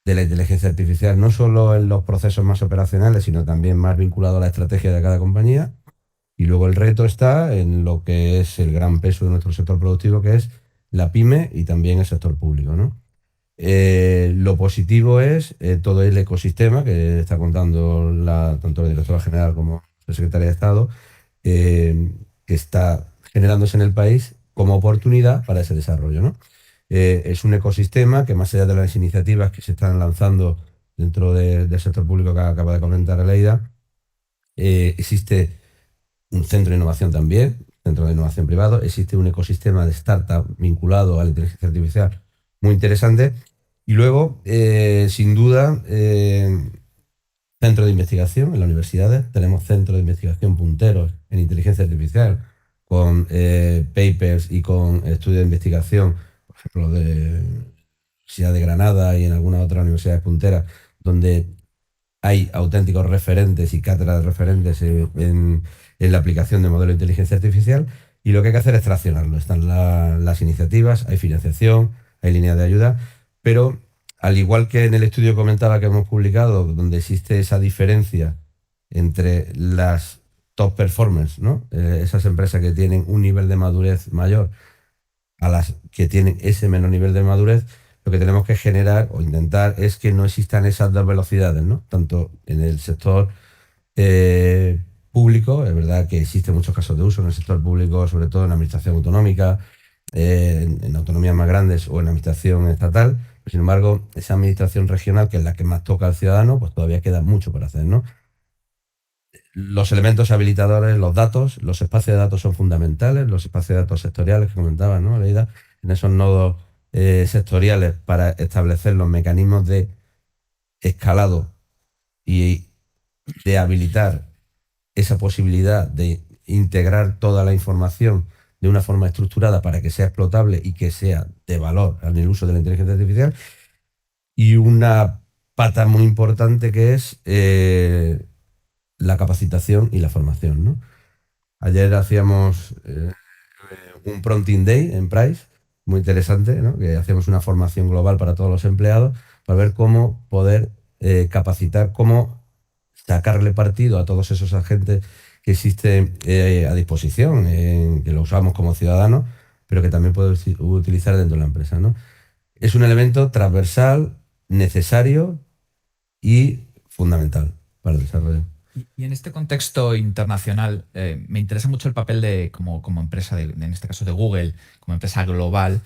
de la inteligencia artificial, no solo en los procesos más operacionales, sino también más vinculado a la estrategia de cada compañía. Y luego el reto está en lo que es el gran peso de nuestro sector productivo, que es la pyme y también el sector público, ¿no? Lo positivo es todo el ecosistema que está contando tanto la directora general como la secretaria de Estado, que está generándose en el país como oportunidad para ese desarrollo, ¿no? Es un ecosistema que, más allá de las iniciativas que se están lanzando dentro del sector público que acaba de comentar Aleida, existe un centro de innovación también, centro de innovación privado, existe un ecosistema de startup vinculado a la inteligencia artificial muy interesante. Y luego, sin duda, centro de investigación en las universidades. Tenemos centros de investigación punteros en inteligencia artificial, con papers y con estudios de investigación, por ejemplo, de la Universidad de Granada y en algunas otras universidades punteras, donde hay auténticos referentes y cátedras referentes en la aplicación de modelos de inteligencia artificial. Y lo que hay que hacer es traccionarlo. Están las iniciativas, hay financiación, hay líneas de ayuda, pero al igual que en el estudio comentaba que hemos publicado, donde existe esa diferencia entre las top performers, ¿no? Esas empresas que tienen un nivel de madurez mayor a las que tienen ese menor nivel de madurez, lo que tenemos que generar o intentar es que no existan esas dos velocidades, ¿no? Tanto en el sector público, es verdad que existen muchos casos de uso en el sector público, sobre todo en la administración autonómica, en autonomías más grandes o en la administración estatal, pero sin embargo, esa administración regional, que es la que más toca al ciudadano, pues todavía queda mucho por hacer, ¿no? Los elementos habilitadores, los datos, los espacios de datos son fundamentales, los espacios de datos sectoriales que comentaba, ¿no, Leida? En esos nodos sectoriales para establecer los mecanismos de escalado y de habilitar esa posibilidad de integrar toda la información de una forma estructurada para que sea explotable y que sea de valor en el uso de la inteligencia artificial. Y una pata muy importante que es la capacitación y la formación, ¿no? Ayer hacíamos un Prompting Day en Price, muy interesante, ¿no? Que hacíamos una formación global para todos los empleados para ver cómo poder capacitar, cómo sacarle partido a todos esos agentes que existen a disposición, que lo usamos como ciudadanos, pero que también puede utilizar dentro de la empresa, ¿no? Es un elemento transversal, necesario y fundamental para el desarrollo. Y en este contexto internacional, me interesa mucho el papel de como empresa, en este caso de Google, como empresa global.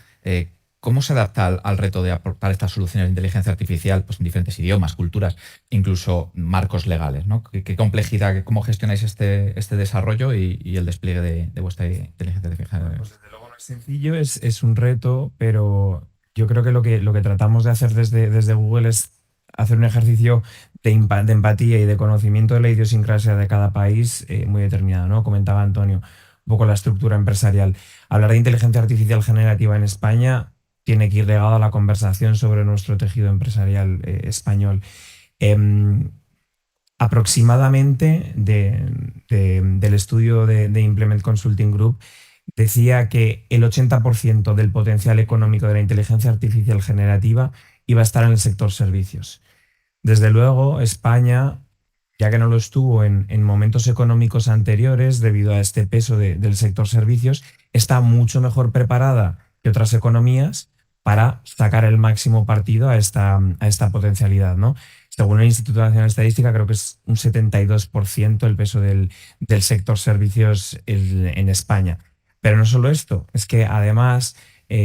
¿Cómo se adapta al reto de aportar estas soluciones de inteligencia artificial, pues, en diferentes idiomas, culturas, incluso marcos legales, ¿no? ¿Qué complejidad, cómo gestionáis este desarrollo y el despliegue de vuestra inteligencia artificial? Pues desde luego no es sencillo, es un reto, pero yo creo que lo que tratamos de hacer desde Google es hacer un ejercicio de empatía y de conocimiento de la idiosincrasia de cada país muy determinado, ¿no? Comentaba Antonio un poco la estructura empresarial. Hablar de inteligencia artificial generativa en España tiene que ir ligado a la conversación sobre nuestro tejido empresarial español. Aproximadamente del estudio de Implement Consulting Group decía que el 80% del potencial económico de la inteligencia artificial generativa iba a estar en el sector servicios. Desde luego, España, ya que no lo estuvo en momentos económicos anteriores, debido a este peso del sector servicios, está mucho mejor preparada que otras economías para sacar el máximo partido a esta potencialidad, ¿no? Según el Instituto Nacional de Estadística, creo que es un 72% el peso del sector servicios en España. Pero no solo esto, es que además,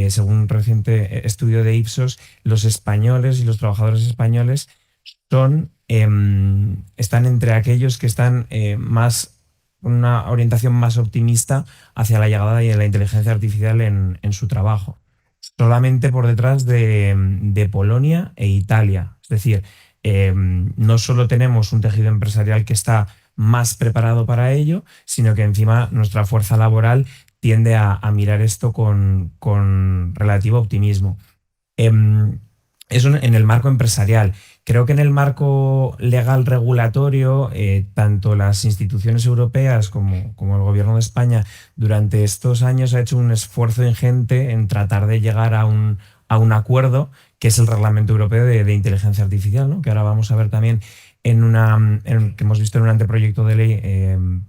según un reciente estudio de Ipsos, los españoles y los trabajadores españoles están entre aquellos que están con una orientación más optimista hacia la llegada de la inteligencia artificial en su trabajo. Solamente por detrás de Polonia e Italia. Es decir, no solo tenemos un tejido empresarial que está más preparado para ello, sino que encima nuestra fuerza laboral tiende a mirar esto con relativo optimismo. Eso en el marco empresarial. Creo que en el marco legal regulatorio, tanto las instituciones europeas como el Gobierno de España durante estos años ha hecho un esfuerzo ingente en tratar de llegar a un acuerdo, que es el Reglamento Europeo de Inteligencia Artificial, ¿no? Que ahora vamos a ver también que hemos visto en un anteproyecto de ley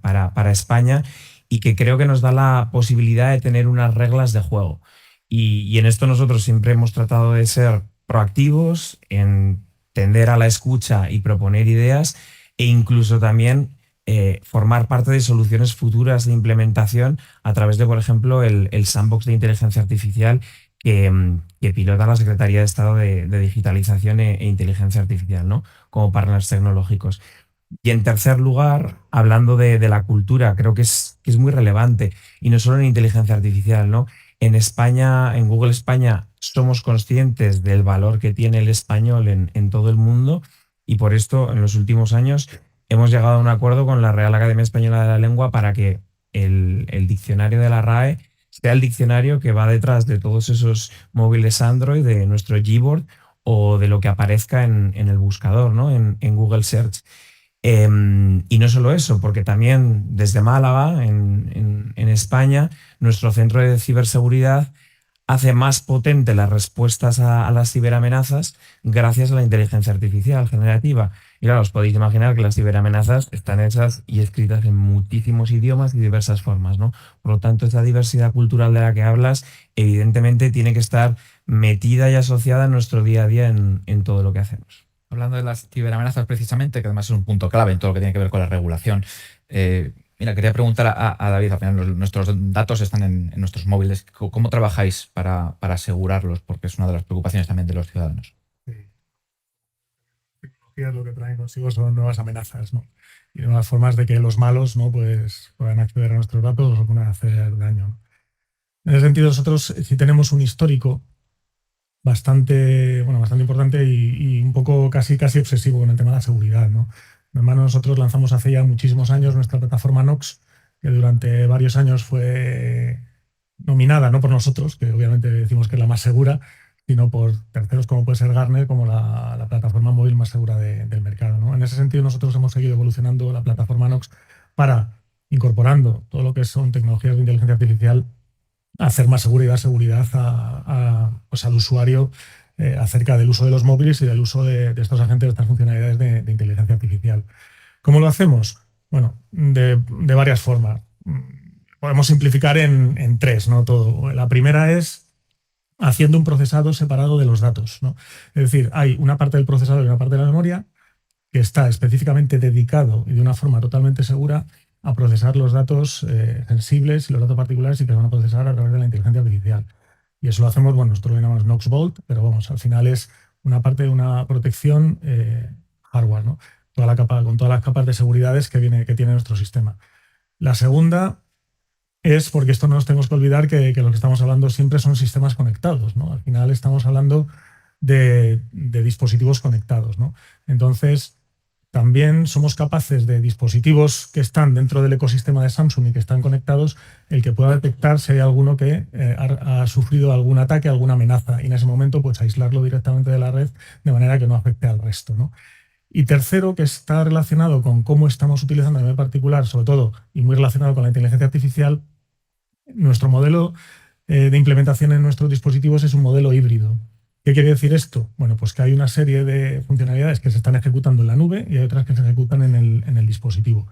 para España, y que creo que nos da la posibilidad de tener unas reglas de juego. Y en esto nosotros siempre hemos tratado de ser proactivos, en tender a la escucha y proponer ideas, e incluso también formar parte de soluciones futuras de implementación a través de, por ejemplo, el sandbox de inteligencia artificial que pilota la Secretaría de Estado de Digitalización e Inteligencia Artificial, ¿no? Como partners tecnológicos. Y en tercer lugar, hablando de la cultura, creo que es muy relevante, y no solo en inteligencia artificial, ¿no? En España, en Google España, somos conscientes del valor que tiene el español en todo el mundo, y por esto en los últimos años hemos llegado a un acuerdo con la Real Academia Española de la Lengua para que el diccionario de la RAE sea el diccionario que va detrás de todos esos móviles Android, de nuestro Gboard o de lo que aparezca en el buscador, ¿no? En Google Search. Y no solo eso, porque también desde Málaga, en España, nuestro centro de ciberseguridad hace más potente las respuestas a las ciberamenazas gracias a la inteligencia artificial generativa. Y claro, os podéis imaginar que las ciberamenazas están hechas y escritas en muchísimos idiomas y diversas formas, ¿no? Por lo tanto, esa diversidad cultural de la que hablas, evidentemente tiene que estar metida y asociada en nuestro día a día en todo lo que hacemos. Hablando de las ciberamenazas precisamente, que además es un punto clave en todo lo que tiene que ver con la regulación. Mira, quería preguntar a David, al final nuestros datos están en nuestros móviles. ¿Cómo trabajáis para asegurarlos? Porque es una de las preocupaciones también de los ciudadanos. Sí. Las tecnologías lo que traen consigo son nuevas amenazas, ¿no? Y nuevas formas de que los malos, ¿no?, pues puedan acceder a nuestros datos o puedan hacer daño, ¿no? En ese sentido, nosotros sí tenemos un histórico bastante importante y un poco casi obsesivo con el tema de la seguridad, ¿no? Hermano, nosotros lanzamos hace ya muchísimos años nuestra plataforma Nox, que durante varios años fue nominada, no por nosotros, que obviamente decimos que es la más segura, sino por terceros como puede ser Gartner, como la plataforma móvil más segura del mercado, ¿no? En ese sentido, nosotros hemos seguido evolucionando la plataforma Nox para, incorporando todo lo que son tecnologías de inteligencia artificial, hacer más seguridad al usuario acerca del uso de los móviles y del uso de estos agentes, de estas funcionalidades de inteligencia artificial. ¿Cómo lo hacemos? Bueno, de varias formas. Podemos simplificar en tres, ¿no? Todo. La primera es haciendo un procesado separado de los datos, ¿no? Es decir, hay una parte del procesador y una parte de la memoria que está específicamente dedicado y de una forma totalmente segura a procesar los datos sensibles y los datos particulares, y que se van a procesar a través de la inteligencia artificial. Y eso lo hacemos, bueno, nosotros lo llamamos Nox Vault, pero vamos, al final es una parte de una protección hardware, ¿no? Con todas las capas de seguridades que tiene nuestro sistema. La segunda es, porque esto no nos tenemos que olvidar, que lo que estamos hablando siempre son sistemas conectados, ¿no? Al final estamos hablando de dispositivos conectados, ¿no? Entonces, también somos capaces de dispositivos que están dentro del ecosistema de Samsung y que están conectados, el que pueda detectar si hay alguno que ha sufrido algún ataque, alguna amenaza, y en ese momento pues aislarlo directamente de la red de manera que no afecte al resto, ¿no? Y tercero, que está relacionado con cómo estamos utilizando a nivel particular, sobre todo, y muy relacionado con la inteligencia artificial, nuestro modelo de implementación en nuestros dispositivos es un modelo híbrido. ¿Qué quiere decir esto? Bueno, pues que hay una serie de funcionalidades que se están ejecutando en la nube y hay otras que se ejecutan en el dispositivo.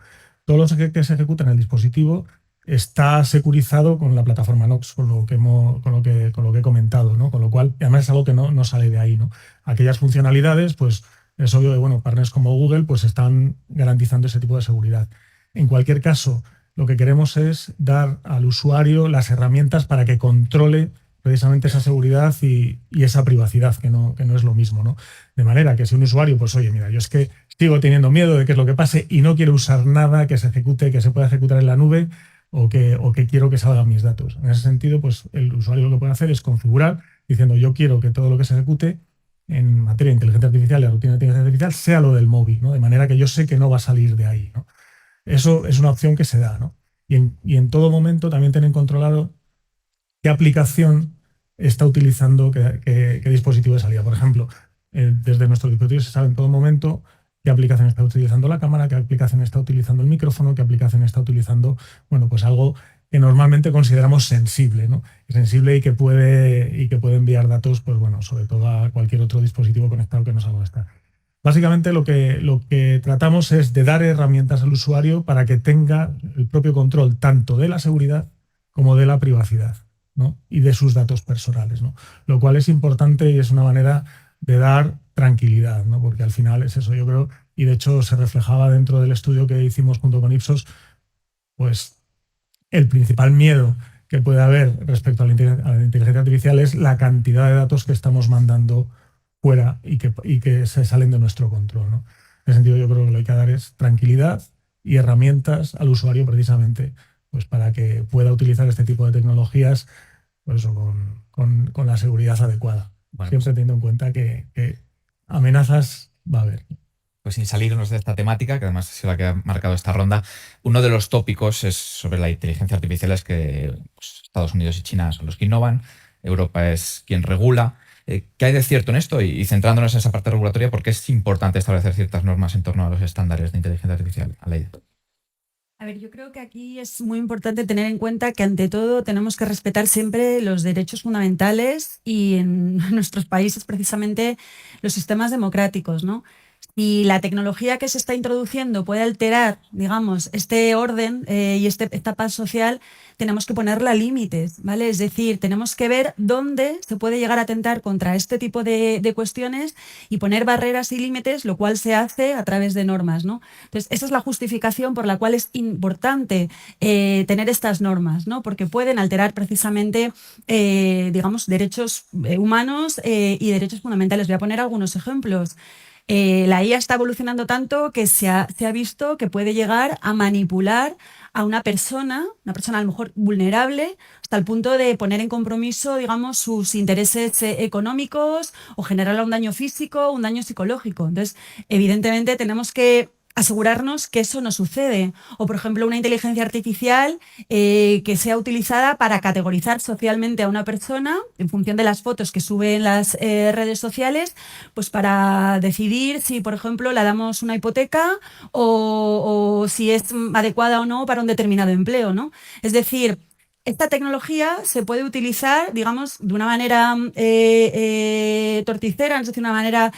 Todo lo que se ejecuta en el dispositivo está securizado con la plataforma Knox, con lo que he comentado, ¿no? Con lo cual, además es algo que no sale de ahí, ¿no? Aquellas funcionalidades, pues es obvio que, bueno, partners como Google pues están garantizando ese tipo de seguridad. En cualquier caso, lo que queremos es dar al usuario las herramientas para que controle precisamente esa seguridad y esa privacidad, que no es lo mismo, ¿no? De manera que si un usuario, pues oye, mira, yo es que sigo teniendo miedo de qué es lo que pase y no quiero usar nada que se pueda ejecutar en la nube o que quiero que salgan mis datos. En ese sentido, pues el usuario lo que puede hacer es configurar diciendo yo quiero que todo lo que se ejecute en materia de inteligencia artificial y la rutina de inteligencia artificial sea lo del móvil, ¿no? De manera que yo sé que no va a salir de ahí, ¿no? Eso es una opción que se da, ¿no? Y en todo momento también tienen controlado qué aplicación está utilizando, qué dispositivo de salida. Por ejemplo, desde nuestro dispositivo se sabe en todo momento qué aplicación está utilizando la cámara, qué aplicación está utilizando el micrófono, qué aplicación está utilizando, bueno, pues algo que normalmente consideramos sensible, ¿no? Sensible y que puede enviar datos, pues bueno, sobre todo a cualquier otro dispositivo conectado que no salga de estar. Básicamente lo que tratamos es de dar herramientas al usuario para que tenga el propio control tanto de la seguridad como de la privacidad, ¿no? Y de sus datos personales, ¿no? Lo cual es importante y es una manera de dar tranquilidad, ¿no? Porque al final es eso, yo creo, y de hecho se reflejaba dentro del estudio que hicimos junto con Ipsos, pues el principal miedo que puede haber respecto a la inteligencia artificial es la cantidad de datos que estamos mandando fuera y que se salen de nuestro control, ¿no? En ese sentido, yo creo que lo que hay que dar es tranquilidad y herramientas al usuario precisamente pues para que pueda utilizar este tipo de tecnologías pues eso, con la seguridad adecuada. Bueno, siempre teniendo en cuenta que amenazas va a haber. Pues sin salirnos de esta temática, que además ha sido la que ha marcado esta ronda, uno de los tópicos es sobre la inteligencia artificial, es que pues, Estados Unidos y China son los que innovan, Europa es quien regula. ¿Qué hay de cierto en esto? Y centrándonos en esa parte regulatoria, ¿por qué es importante establecer ciertas normas en torno a los estándares de inteligencia artificial? Aleida. A ver, yo creo que aquí es muy importante tener en cuenta que ante todo tenemos que respetar siempre los derechos fundamentales y en nuestros países precisamente los sistemas democráticos, ¿no? Si la tecnología que se está introduciendo puede alterar, digamos, este orden y esta paz social, tenemos que ponerla límites, ¿vale? Es decir, tenemos que ver dónde se puede llegar a atentar contra este tipo de cuestiones y poner barreras y límites, lo cual se hace a través de normas, ¿no? Entonces, esa es la justificación por la cual es importante tener estas normas, ¿no? Porque pueden alterar precisamente, digamos, derechos humanos y derechos fundamentales. Voy a poner algunos ejemplos. La IA está evolucionando tanto que se ha visto que puede llegar a manipular a una persona a lo mejor vulnerable, hasta el punto de poner en compromiso, digamos, sus intereses económicos o generarle un daño físico, un daño psicológico. Entonces, evidentemente tenemos que asegurarnos que eso no sucede. O, por ejemplo, una inteligencia artificial que sea utilizada para categorizar socialmente a una persona en función de las fotos que sube en las redes sociales, pues para decidir si, por ejemplo, le damos una hipoteca o si es adecuada o no para un determinado empleo, ¿no? Es decir, esta tecnología se puede utilizar, digamos, de una manera torticera, es decir, una manera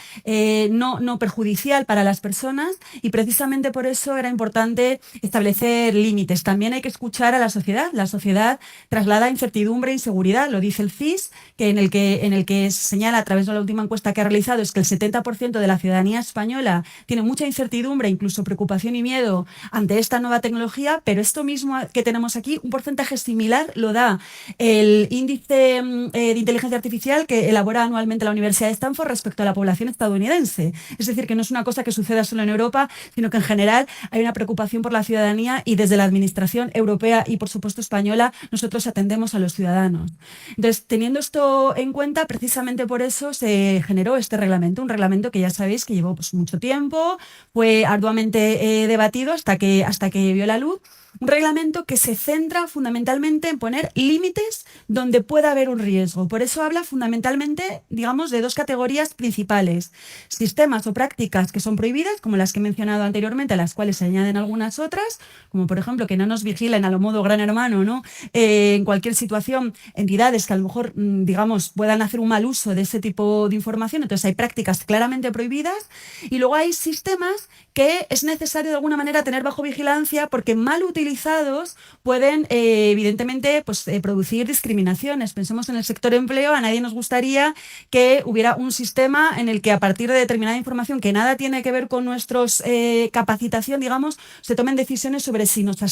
no perjudicial para las personas, y precisamente por eso era importante establecer límites. También hay que escuchar a la sociedad. La sociedad traslada incertidumbre e inseguridad, lo dice el CIS, en el que se señala a través de la última encuesta que ha realizado es que el 70% de la ciudadanía española tiene mucha incertidumbre, incluso preocupación y miedo ante esta nueva tecnología, pero esto mismo que tenemos aquí, un porcentaje similar lo da el índice de inteligencia artificial que elabora anualmente la Universidad de Stanford respecto a la población estadounidense. Es decir, que no es una cosa que suceda solo en Europa, sino que en general hay una preocupación por la ciudadanía y desde la administración europea y, por supuesto, española, nosotros atendemos a los ciudadanos. Entonces, teniendo esto en cuenta, precisamente por eso se generó este reglamento, un reglamento que ya sabéis que llevó pues, mucho tiempo, fue arduamente debatido hasta que vio la luz. un reglamento que se centra fundamentalmente en poner límites donde pueda haber un riesgo. Por eso habla fundamentalmente, digamos, de dos categorías principales. Sistemas o prácticas que son prohibidas, como las que he mencionado anteriormente, a las cuales se añaden algunas otras, como por ejemplo que no nos vigilen a lo modo gran hermano, ¿no? En cualquier situación, entidades que a lo mejor, digamos, puedan hacer un mal uso de ese tipo de información. Entonces hay prácticas claramente prohibidas y luego hay sistemas que es necesario de alguna manera tener bajo vigilancia porque mal utilizados pueden evidentemente pues, producir discriminaciones. Pensemos en el sector empleo, a nadie nos gustaría que hubiera un sistema en el que a partir de determinada información que nada tiene que ver con nuestra capacitación, digamos, se tomen decisiones sobre si nos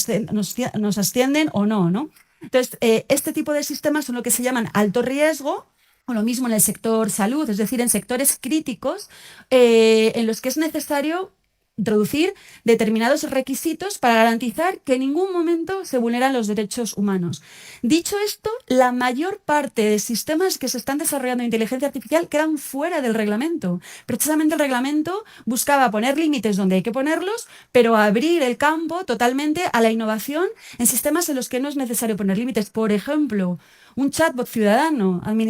ascienden o no, ¿no? Entonces, este tipo de sistemas son lo que se llaman alto riesgo, o lo mismo en el sector salud, es decir, en sectores críticos en los que es necesario introducir determinados requisitos para garantizar que en ningún momento se vulneran los derechos humanos. Dicho esto, la mayor parte de sistemas que se están desarrollando en inteligencia artificial quedan fuera del reglamento. Precisamente el reglamento buscaba poner límites donde hay que ponerlos, pero abrir el campo totalmente a la innovación en sistemas en los que no es necesario poner límites. Por ejemplo, un chatbot ciudadano en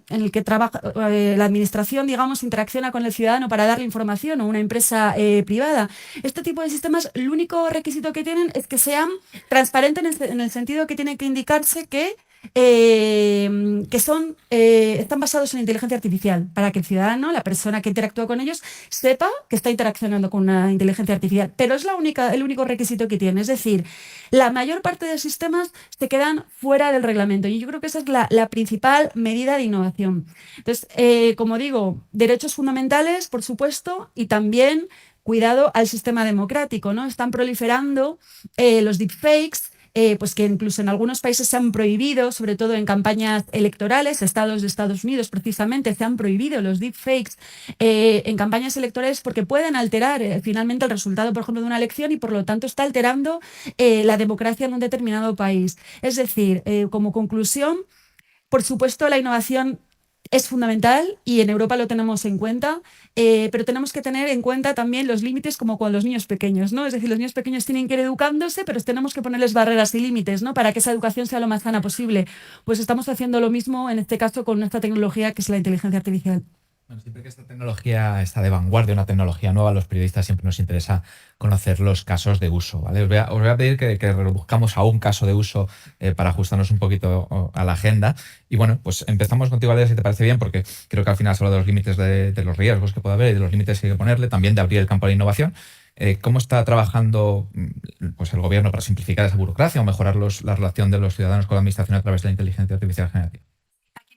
el que trabaja la administración, digamos, interacciona con el ciudadano para darle información o una empresa privada. Este tipo de sistemas, el único requisito que tienen es que sean transparentes en el sentido que tiene que indicarse que están basados en inteligencia artificial para que el ciudadano, la persona que interactúa con ellos, sepa que está interaccionando con una inteligencia artificial. Pero es el único requisito que tiene. Es decir, la mayor parte de sistemas se quedan fuera del reglamento y yo creo que esa es la principal medida de innovación. Entonces, como digo, derechos fundamentales, por supuesto, y también cuidado al sistema democrático, ¿no? Están proliferando los deepfakes, pues que incluso en algunos países se han prohibido, sobre todo en campañas electorales, estados de Estados Unidos precisamente, se han prohibido los deepfakes en campañas electorales porque pueden alterar finalmente el resultado, por ejemplo, de una elección y por lo tanto está alterando la democracia en un determinado país. Es decir, como conclusión, por supuesto, la innovación es fundamental y en Europa lo tenemos en cuenta, pero tenemos que tener en cuenta también los límites como con los niños pequeños, ¿no? Es decir, los niños pequeños tienen que ir educándose, pero tenemos que ponerles barreras y límites, ¿no? Para que esa educación sea lo más sana posible. Pues estamos haciendo lo mismo en este caso con nuestra ttecnología que es la inteligencia artificial. Bueno, siempre que esta tecnología está de vanguardia, una tecnología nueva, a los periodistas siempre nos interesa conocer los casos de uso, ¿vale? Os voy a pedir que buscamos a un caso de uso para ajustarnos un poquito a la agenda. Y bueno, pues empezamos contigo, Valeria, si te parece bien, porque creo que al final has hablado de los límites de los riesgos que puede haber y de los límites que hay que ponerle, también de abrir el campo a la innovación. ¿Cómo está trabajando pues, el gobierno para simplificar esa burocracia o mejorar la relación de los ciudadanos con la administración a través de la inteligencia artificial generativa?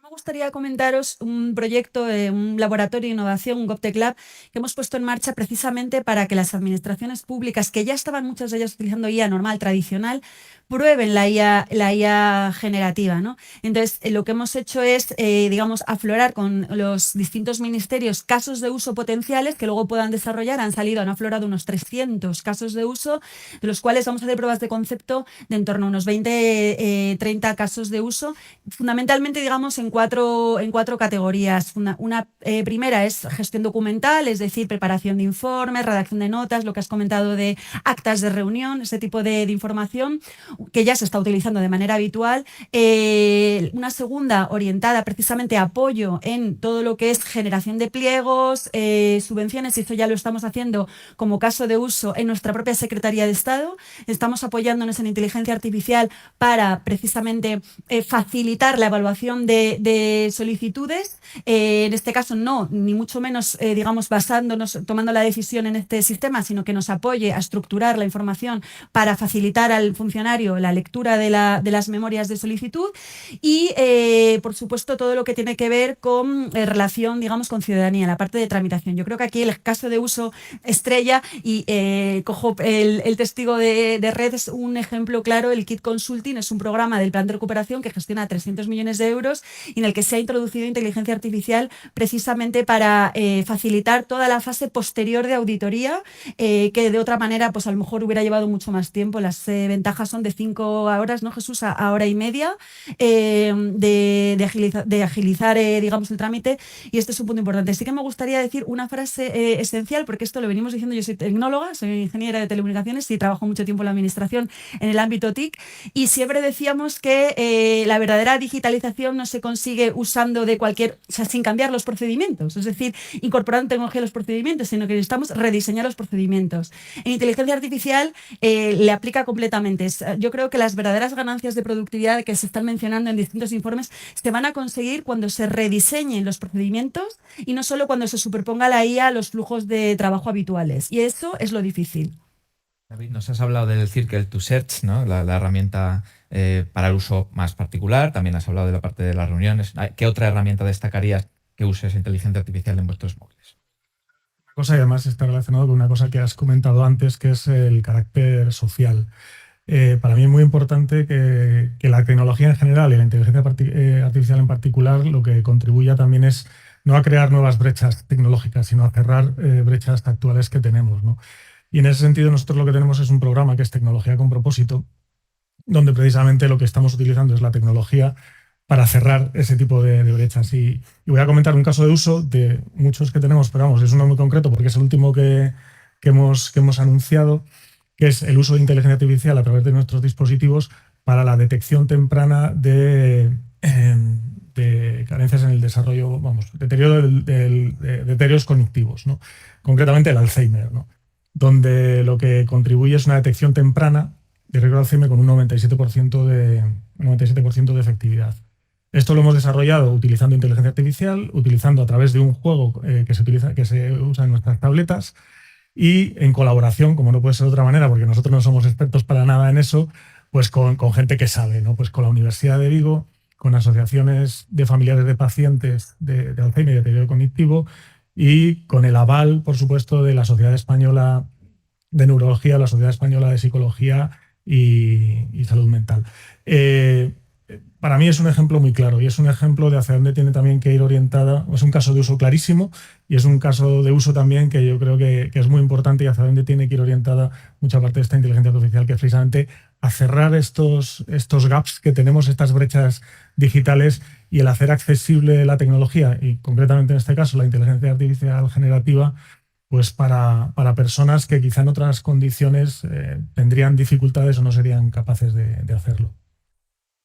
Me gustaría comentaros un proyecto, un laboratorio de innovación, un GovTech Lab, que hemos puesto en marcha precisamente para que las administraciones públicas, que ya estaban muchas de ellas utilizando IA normal, tradicional, prueben la IA generativa, ¿no? Entonces, lo que hemos hecho es, digamos, aflorar con los distintos ministerios casos de uso potenciales que luego puedan desarrollar. Han aflorado unos 300 casos de uso, de los cuales vamos a hacer pruebas de concepto de en torno a unos 20-30 casos de uso, fundamentalmente, digamos, en cuatro categorías. Una primera es gestión documental, es decir, preparación de informes, redacción de notas, lo que has comentado de actas de reunión, ese tipo de información que ya se está utilizando de manera habitual. Una segunda orientada precisamente a apoyo en todo lo que es generación de pliegos, subvenciones, y esto ya lo estamos haciendo como caso de uso en nuestra propia Secretaría de Estado. Estamos apoyándonos en inteligencia artificial para precisamente facilitar la evaluación de solicitudes, en este caso no, ni mucho menos, digamos, tomando la decisión en este sistema, sino que nos apoye a estructurar la información para facilitar al funcionario la lectura de las memorias de solicitud y, por supuesto, todo lo que tiene que ver con relación, digamos, con ciudadanía, la parte de tramitación. Yo creo que aquí el caso de uso estrella, y cojo el testigo de red, es un ejemplo claro. El Kit Consulting es un programa del Plan de Recuperación que gestiona 300 millones de euros y en el que se ha introducido inteligencia artificial precisamente para facilitar toda la fase posterior de auditoría, que de otra manera pues a lo mejor hubiera llevado mucho más tiempo. Las ventajas son de 5 horas, ¿no, Jesús? A hora y media de agilizar, digamos, el trámite, y este es un punto importante. Sí que me gustaría decir una frase esencial, porque esto lo venimos diciendo. Yo soy tecnóloga, soy ingeniera de telecomunicaciones y trabajo mucho tiempo en la administración en el ámbito TIC, y siempre decíamos que la verdadera digitalización no se consigue usando sin cambiar los procedimientos, es decir, incorporando tecnología a los procedimientos, sino que necesitamos rediseñar los procedimientos. En inteligencia artificial le aplica completamente. Yo creo que las verdaderas ganancias de productividad que se están mencionando en distintos informes se van a conseguir cuando se rediseñen los procedimientos y no solo cuando se superponga la IA a los flujos de trabajo habituales. Y eso es lo difícil. David, nos has hablado del Circle to Search, ¿no? La herramienta para el uso más particular. También has hablado de la parte de las reuniones. ¿Qué otra herramienta destacarías que uses inteligencia artificial en vuestros móviles? Una cosa, y además está relacionado con una cosa que has comentado antes, que es el carácter social. Para mí es muy importante que la tecnología en general y la inteligencia artificial en particular lo que contribuya también es no a crear nuevas brechas tecnológicas, sino a cerrar brechas actuales que tenemos, ¿no? Y en ese sentido nosotros lo que tenemos es un programa que es Tecnología con Propósito, donde precisamente lo que estamos utilizando es la tecnología para cerrar ese tipo de brechas. Y voy a comentar un caso de uso de muchos que tenemos, pero vamos, es uno muy concreto porque es el último que hemos anunciado, que es el uso de inteligencia artificial a través de nuestros dispositivos para la detección temprana de carencias en el desarrollo, deterioros cognitivos, ¿no? Concretamente el Alzheimer, ¿no? Donde lo que contribuye es una detección temprana de riesgo de Alzheimer con un 97% de efectividad. Esto lo hemos desarrollado utilizando inteligencia artificial, utilizando a través de un juego que se usa en nuestras tabletas, y en colaboración, como no puede ser de otra manera, porque nosotros no somos expertos para nada en eso, pues con gente que sabe, ¿no? Pues con la Universidad de Vigo, con asociaciones de familiares de pacientes de Alzheimer y deterioro cognitivo, y con el aval, por supuesto, de la Sociedad Española de Neurología, la Sociedad Española de Psicología y Salud Mental. Para mí es un ejemplo muy claro y es un ejemplo de hacia dónde tiene también que ir orientada. Es un caso de uso clarísimo y es un caso de uso también que yo creo que es muy importante, y hacia dónde tiene que ir orientada mucha parte de esta inteligencia artificial, que es precisamente a cerrar estos gaps que tenemos, estas brechas digitales, y el hacer accesible la tecnología, y concretamente en este caso la inteligencia artificial generativa, pues para personas que quizá en otras condiciones tendrían dificultades o no serían capaces de hacerlo.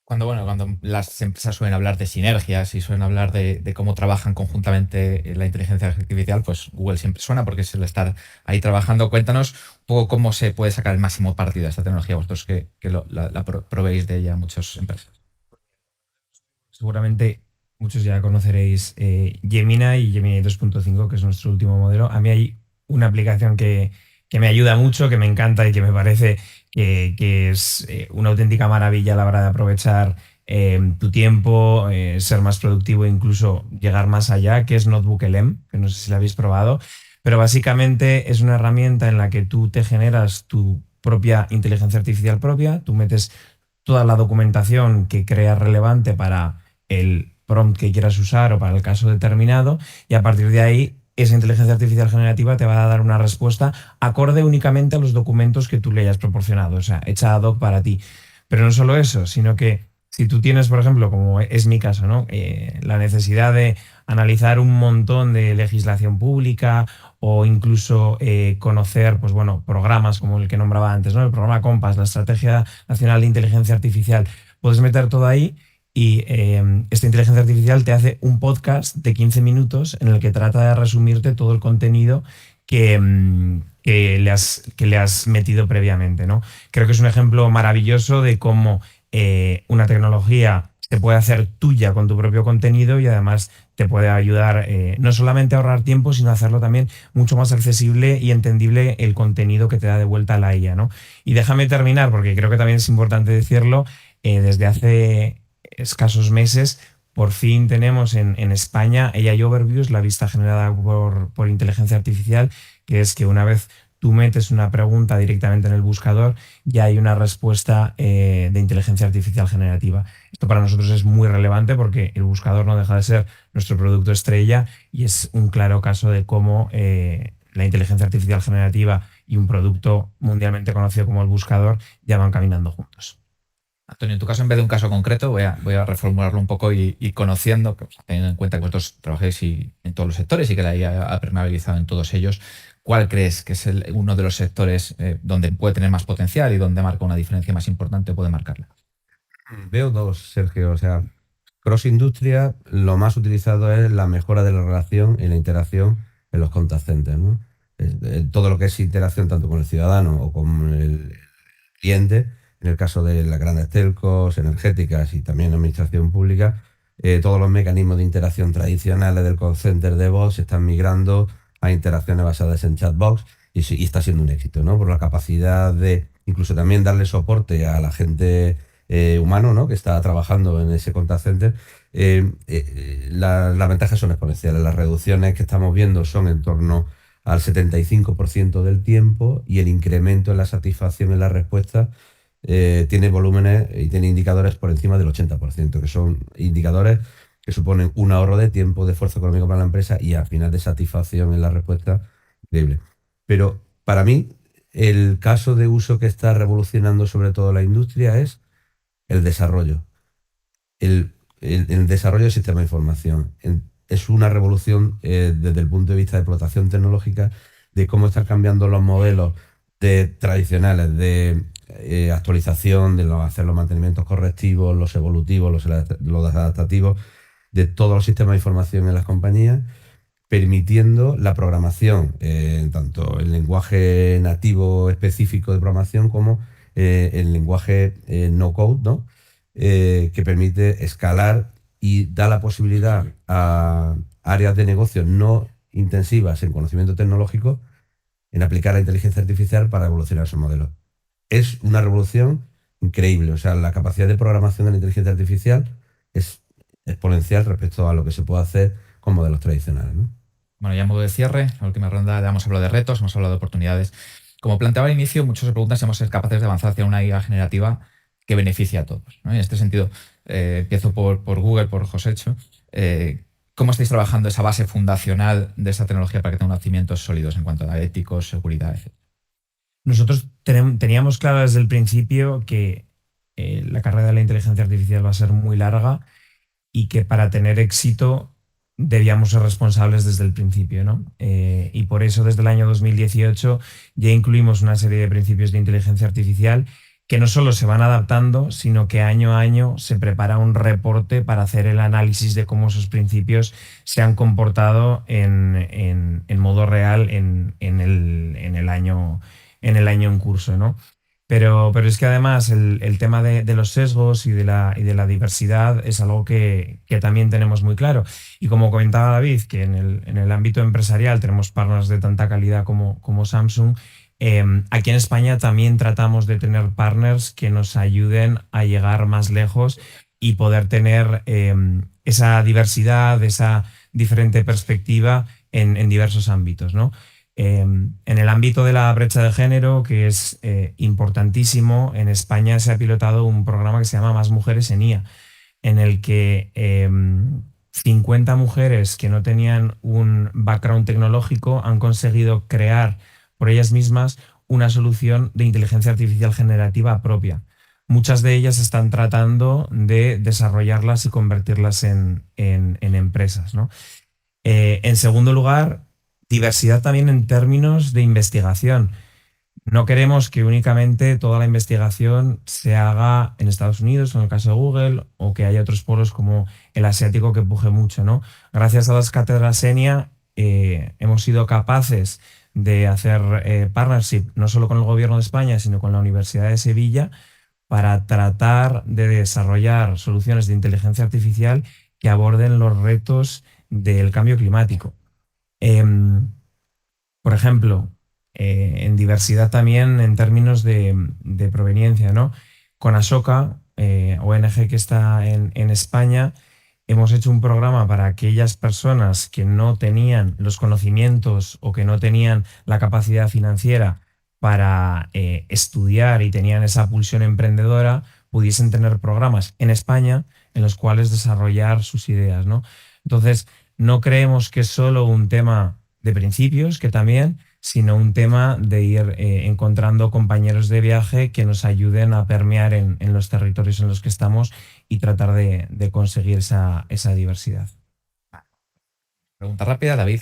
Cuando las empresas suelen hablar de sinergias y suelen hablar de cómo trabajan conjuntamente la inteligencia artificial, pues Google siempre suena porque es el estar ahí trabajando. Cuéntanos un poco cómo se puede sacar el máximo partido de esta tecnología, vosotros que la proveéis de ella a muchas empresas. Seguramente muchos ya conoceréis Gemini y Gemini 2.5, que es nuestro último modelo. A mí hay una aplicación que me ayuda mucho, que me encanta y que me parece que es una auténtica maravilla a la hora de aprovechar tu tiempo, ser más productivo e incluso llegar más allá, que es NotebookLM, que no sé si la habéis probado, pero básicamente es una herramienta en la que tú te generas tu propia inteligencia artificial propia, tú metes toda la documentación que creas relevante para el prompt que quieras usar o para el caso determinado, y a partir de ahí esa inteligencia artificial generativa te va a dar una respuesta acorde únicamente a los documentos que tú le hayas proporcionado, o sea, hecha ad hoc para ti. Pero no solo eso, sino que si tú tienes, por ejemplo, como es mi caso, ¿no? La necesidad de analizar un montón de legislación pública o incluso conocer, pues bueno, programas como el que nombraba antes, ¿no? El programa Compass, la Estrategia Nacional de Inteligencia Artificial, puedes meter todo ahí. Y esta inteligencia artificial te hace un podcast de 15 minutos en el que trata de resumirte todo el contenido que le has metido previamente, ¿no? Creo que es un ejemplo maravilloso de cómo una tecnología se puede hacer tuya con tu propio contenido y además te puede ayudar no solamente a ahorrar tiempo, sino a hacerlo también mucho más accesible y entendible el contenido que te da de vuelta la IA, ¿no? Y déjame terminar, porque creo que también es importante decirlo, desde hace escasos meses, por fin tenemos en España AI Overviews, la vista generada por inteligencia artificial, que es que una vez tú metes una pregunta directamente en el buscador, ya hay una respuesta de inteligencia artificial generativa. Esto para nosotros es muy relevante porque el buscador no deja de ser nuestro producto estrella y es un claro caso de cómo la inteligencia artificial generativa y un producto mundialmente conocido como el buscador ya van caminando juntos. Antonio, en tu caso, en vez de un caso concreto, voy a reformularlo un poco y conociendo, teniendo en cuenta que vosotros trabajáis en todos los sectores y que la IA ha permeabilizado en todos ellos, ¿cuál crees que es uno de los sectores donde puede tener más potencial y donde marca una diferencia más importante o puede marcarla? Veo dos, Sergio. O sea, cross industria, lo más utilizado es la mejora de la relación y la interacción en los contact centers, ¿no? Todo lo que es interacción tanto con el ciudadano o con el cliente, en el caso de las grandes telcos, energéticas y también administración pública, todos los mecanismos de interacción tradicionales del call center de voz se están migrando a interacciones basadas en chatbox y está siendo un éxito, ¿no? Por la capacidad de incluso también darle soporte a la gente humano, ¿no? Que está trabajando en ese contact center. Las ventajas son exponenciales. Las reducciones que estamos viendo son en torno al 75% del tiempo y el incremento en la satisfacción en la respuesta tiene volúmenes y tiene indicadores por encima del 80%, que son indicadores que suponen un ahorro de tiempo, de esfuerzo económico para la empresa y al final de satisfacción en la respuesta increíble. Pero para mí, el caso de uso que está revolucionando sobre todo la industria es el desarrollo. El desarrollo del sistema de información. Es una revolución desde el punto de vista de explotación tecnológica, de cómo están cambiando los modelos tradicionales de actualización, de hacer los mantenimientos correctivos, los evolutivos, los adaptativos, de todos los sistemas de información en las compañías, permitiendo la programación, tanto el lenguaje nativo específico de programación como el lenguaje no-code, ¿no? Que permite escalar y da la posibilidad a áreas de negocio no intensivas en conocimiento tecnológico en aplicar la inteligencia artificial para evolucionar esos modelos. Es una revolución increíble. O sea, la capacidad de programación de la inteligencia artificial es exponencial respecto a lo que se puede hacer con modelos tradicionales, ¿no? Bueno, ya en modo de cierre, la última ronda, ya hemos hablado de retos, hemos hablado de oportunidades. Como planteaba al inicio, muchos se preguntan si vamos a ser capaces de avanzar hacia una IA generativa que beneficie a todos, ¿no? En este sentido, empiezo por Google, por Josécho. ¿Cómo estáis trabajando esa base fundacional de esa tecnología para que tenga unos cimientos sólidos en cuanto a éticos, seguridad, etc.? Nosotros teníamos claro desde el principio que la carrera de la inteligencia artificial va a ser muy larga y que para tener éxito debíamos ser responsables desde el principio, ¿no? Y por eso desde el año 2018 ya incluimos una serie de principios de inteligencia artificial que no solo se van adaptando, sino que año a año se prepara un reporte para hacer el análisis de cómo esos principios se han comportado en modo real en el año en curso, ¿no? Pero es que además el tema de los sesgos y de la diversidad es algo que también tenemos muy claro. Y como comentaba David, que en el ámbito empresarial tenemos partners de tanta calidad como Samsung, aquí en España también tratamos de tener partners que nos ayuden a llegar más lejos y poder tener esa diversidad, esa diferente perspectiva en diversos ámbitos, ¿no? En el ámbito de la brecha de género, que es importantísimo, en España se ha pilotado un programa que se llama Más Mujeres en IA, en el que 50 mujeres que no tenían un background tecnológico han conseguido crear por ellas mismas una solución de inteligencia artificial generativa propia. Muchas de ellas están tratando de desarrollarlas y convertirlas en empresas, ¿no? En segundo lugar, diversidad también en términos de investigación. No queremos que únicamente toda la investigación se haga en Estados Unidos, en el caso de Google, o que haya otros polos como el asiático que empuje mucho, ¿no? Gracias a las cátedras ENIA hemos sido capaces de hacer partnership no solo con el Gobierno de España, sino con la Universidad de Sevilla para tratar de desarrollar soluciones de inteligencia artificial que aborden los retos del cambio climático. Por ejemplo, en diversidad también en términos de proveniencia, ¿no? Con Asoka, ONG que está en España, hemos hecho un programa para aquellas personas que no tenían los conocimientos o que no tenían la capacidad financiera para estudiar y tenían esa pulsión emprendedora, pudiesen tener programas en España en los cuales desarrollar sus ideas, ¿no? Entonces, no creemos que es solo un tema de principios, que también, sino un tema de ir encontrando compañeros de viaje que nos ayuden a permear en los territorios en los que estamos y tratar de conseguir esa diversidad. Pregunta rápida, David.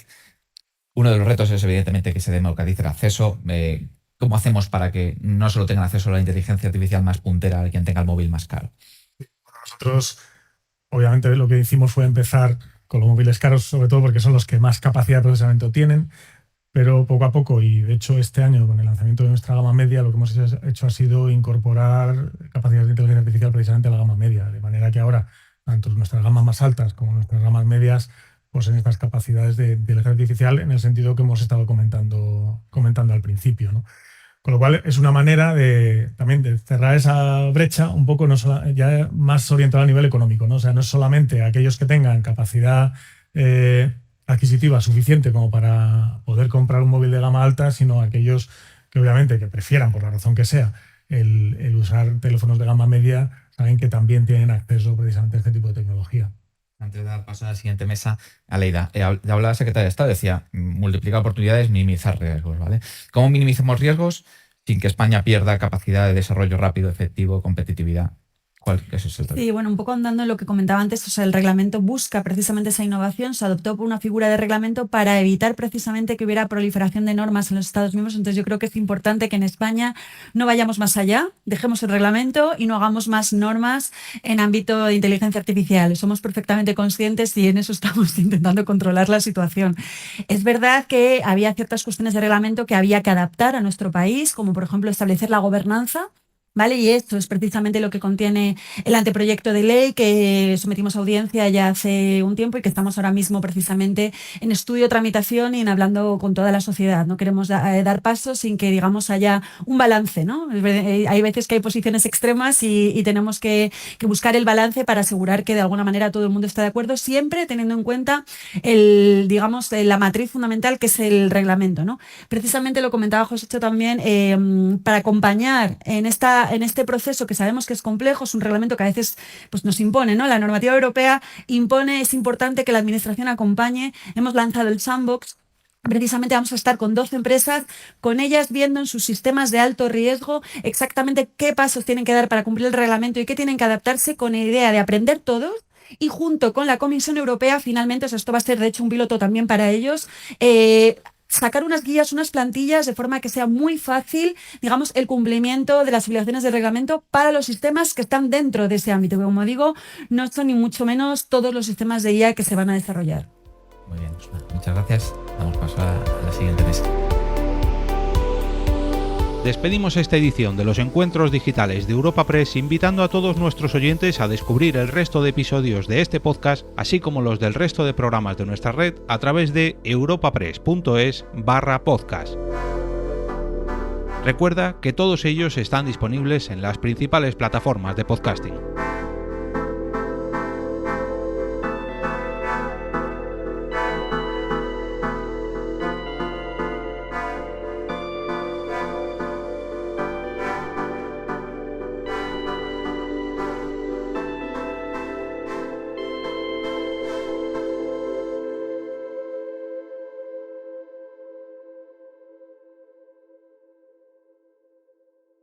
Uno de los retos es evidentemente que se democratice el acceso. ¿Cómo hacemos para que no solo tengan acceso a la inteligencia artificial más puntera a quien tenga el móvil más caro? Bueno, nosotros, obviamente, lo que hicimos fue empezar con los móviles caros, sobre todo porque son los que más capacidad de procesamiento tienen, pero poco a poco, y de hecho este año con el lanzamiento de nuestra gama media, lo que hemos hecho ha sido incorporar capacidades de inteligencia artificial precisamente a la gama media, de manera que ahora, tanto nuestras gamas más altas como nuestras gamas medias poseen estas capacidades de inteligencia artificial en el sentido que hemos estado comentando al principio, ¿no? Con lo cual es una manera también de cerrar esa brecha un poco ya más orientada a nivel económico, ¿no? O sea, no es solamente aquellos que tengan capacidad adquisitiva suficiente como para poder comprar un móvil de gama alta, sino aquellos que obviamente que prefieran, por la razón que sea, el usar teléfonos de gama media, saben que también tienen acceso precisamente a este tipo de tecnología. Antes de dar paso a la siguiente mesa, Aleida, hablaba la secretaria de Estado, decía, multiplicar oportunidades, minimizar riesgos, ¿vale? ¿Cómo minimizamos riesgos sin que España pierda capacidad de desarrollo rápido, efectivo, competitividad? ¿Cuál es ese reto? Sí, bueno, un poco andando en lo que comentaba antes, o sea, el reglamento busca precisamente esa innovación, se adoptó por una figura de reglamento para evitar precisamente que hubiera proliferación de normas en los Estados miembros, entonces yo creo que es importante que en España no vayamos más allá, dejemos el reglamento y no hagamos más normas en ámbito de inteligencia artificial. Somos perfectamente conscientes y en eso estamos intentando controlar la situación. Es verdad que había ciertas cuestiones de reglamento que había que adaptar a nuestro país, como por ejemplo establecer la gobernanza, ¿vale? Y esto es precisamente lo que contiene el anteproyecto de ley que sometimos a audiencia ya hace un tiempo y que estamos ahora mismo precisamente en estudio, tramitación y en hablando con toda la sociedad. No queremos dar pasos sin que, digamos, haya un balance, ¿no? Hay veces que hay posiciones extremas y tenemos que buscar el balance para asegurar que de alguna manera todo el mundo está de acuerdo, siempre teniendo en cuenta la matriz fundamental que es el reglamento, ¿no? Precisamente lo comentaba Josécho también, para acompañar en este proceso que sabemos que es complejo, es un reglamento que a veces pues, nos impone, ¿no? La normativa europea impone, es importante que la administración acompañe. Hemos lanzado el Sandbox. Precisamente vamos a estar con 12 empresas, con ellas viendo en sus sistemas de alto riesgo exactamente qué pasos tienen que dar para cumplir el reglamento y qué tienen que adaptarse con la idea de aprender todos. Y junto con la Comisión Europea, finalmente, o sea, esto va a ser de hecho un piloto también para ellos, sacar unas guías, unas plantillas de forma que sea muy fácil, digamos, el cumplimiento de las obligaciones del reglamento para los sistemas que están dentro de ese ámbito. Como digo, no son ni mucho menos todos los sistemas de IA que se van a desarrollar. Muy bien, muchas gracias. Damos paso a la siguiente mesa. Despedimos esta edición de los encuentros digitales de Europa Press invitando a todos nuestros oyentes a descubrir el resto de episodios de este podcast, así como los del resto de programas de nuestra red a través de europapress.es/podcast. Recuerda que todos ellos están disponibles en las principales plataformas de podcasting.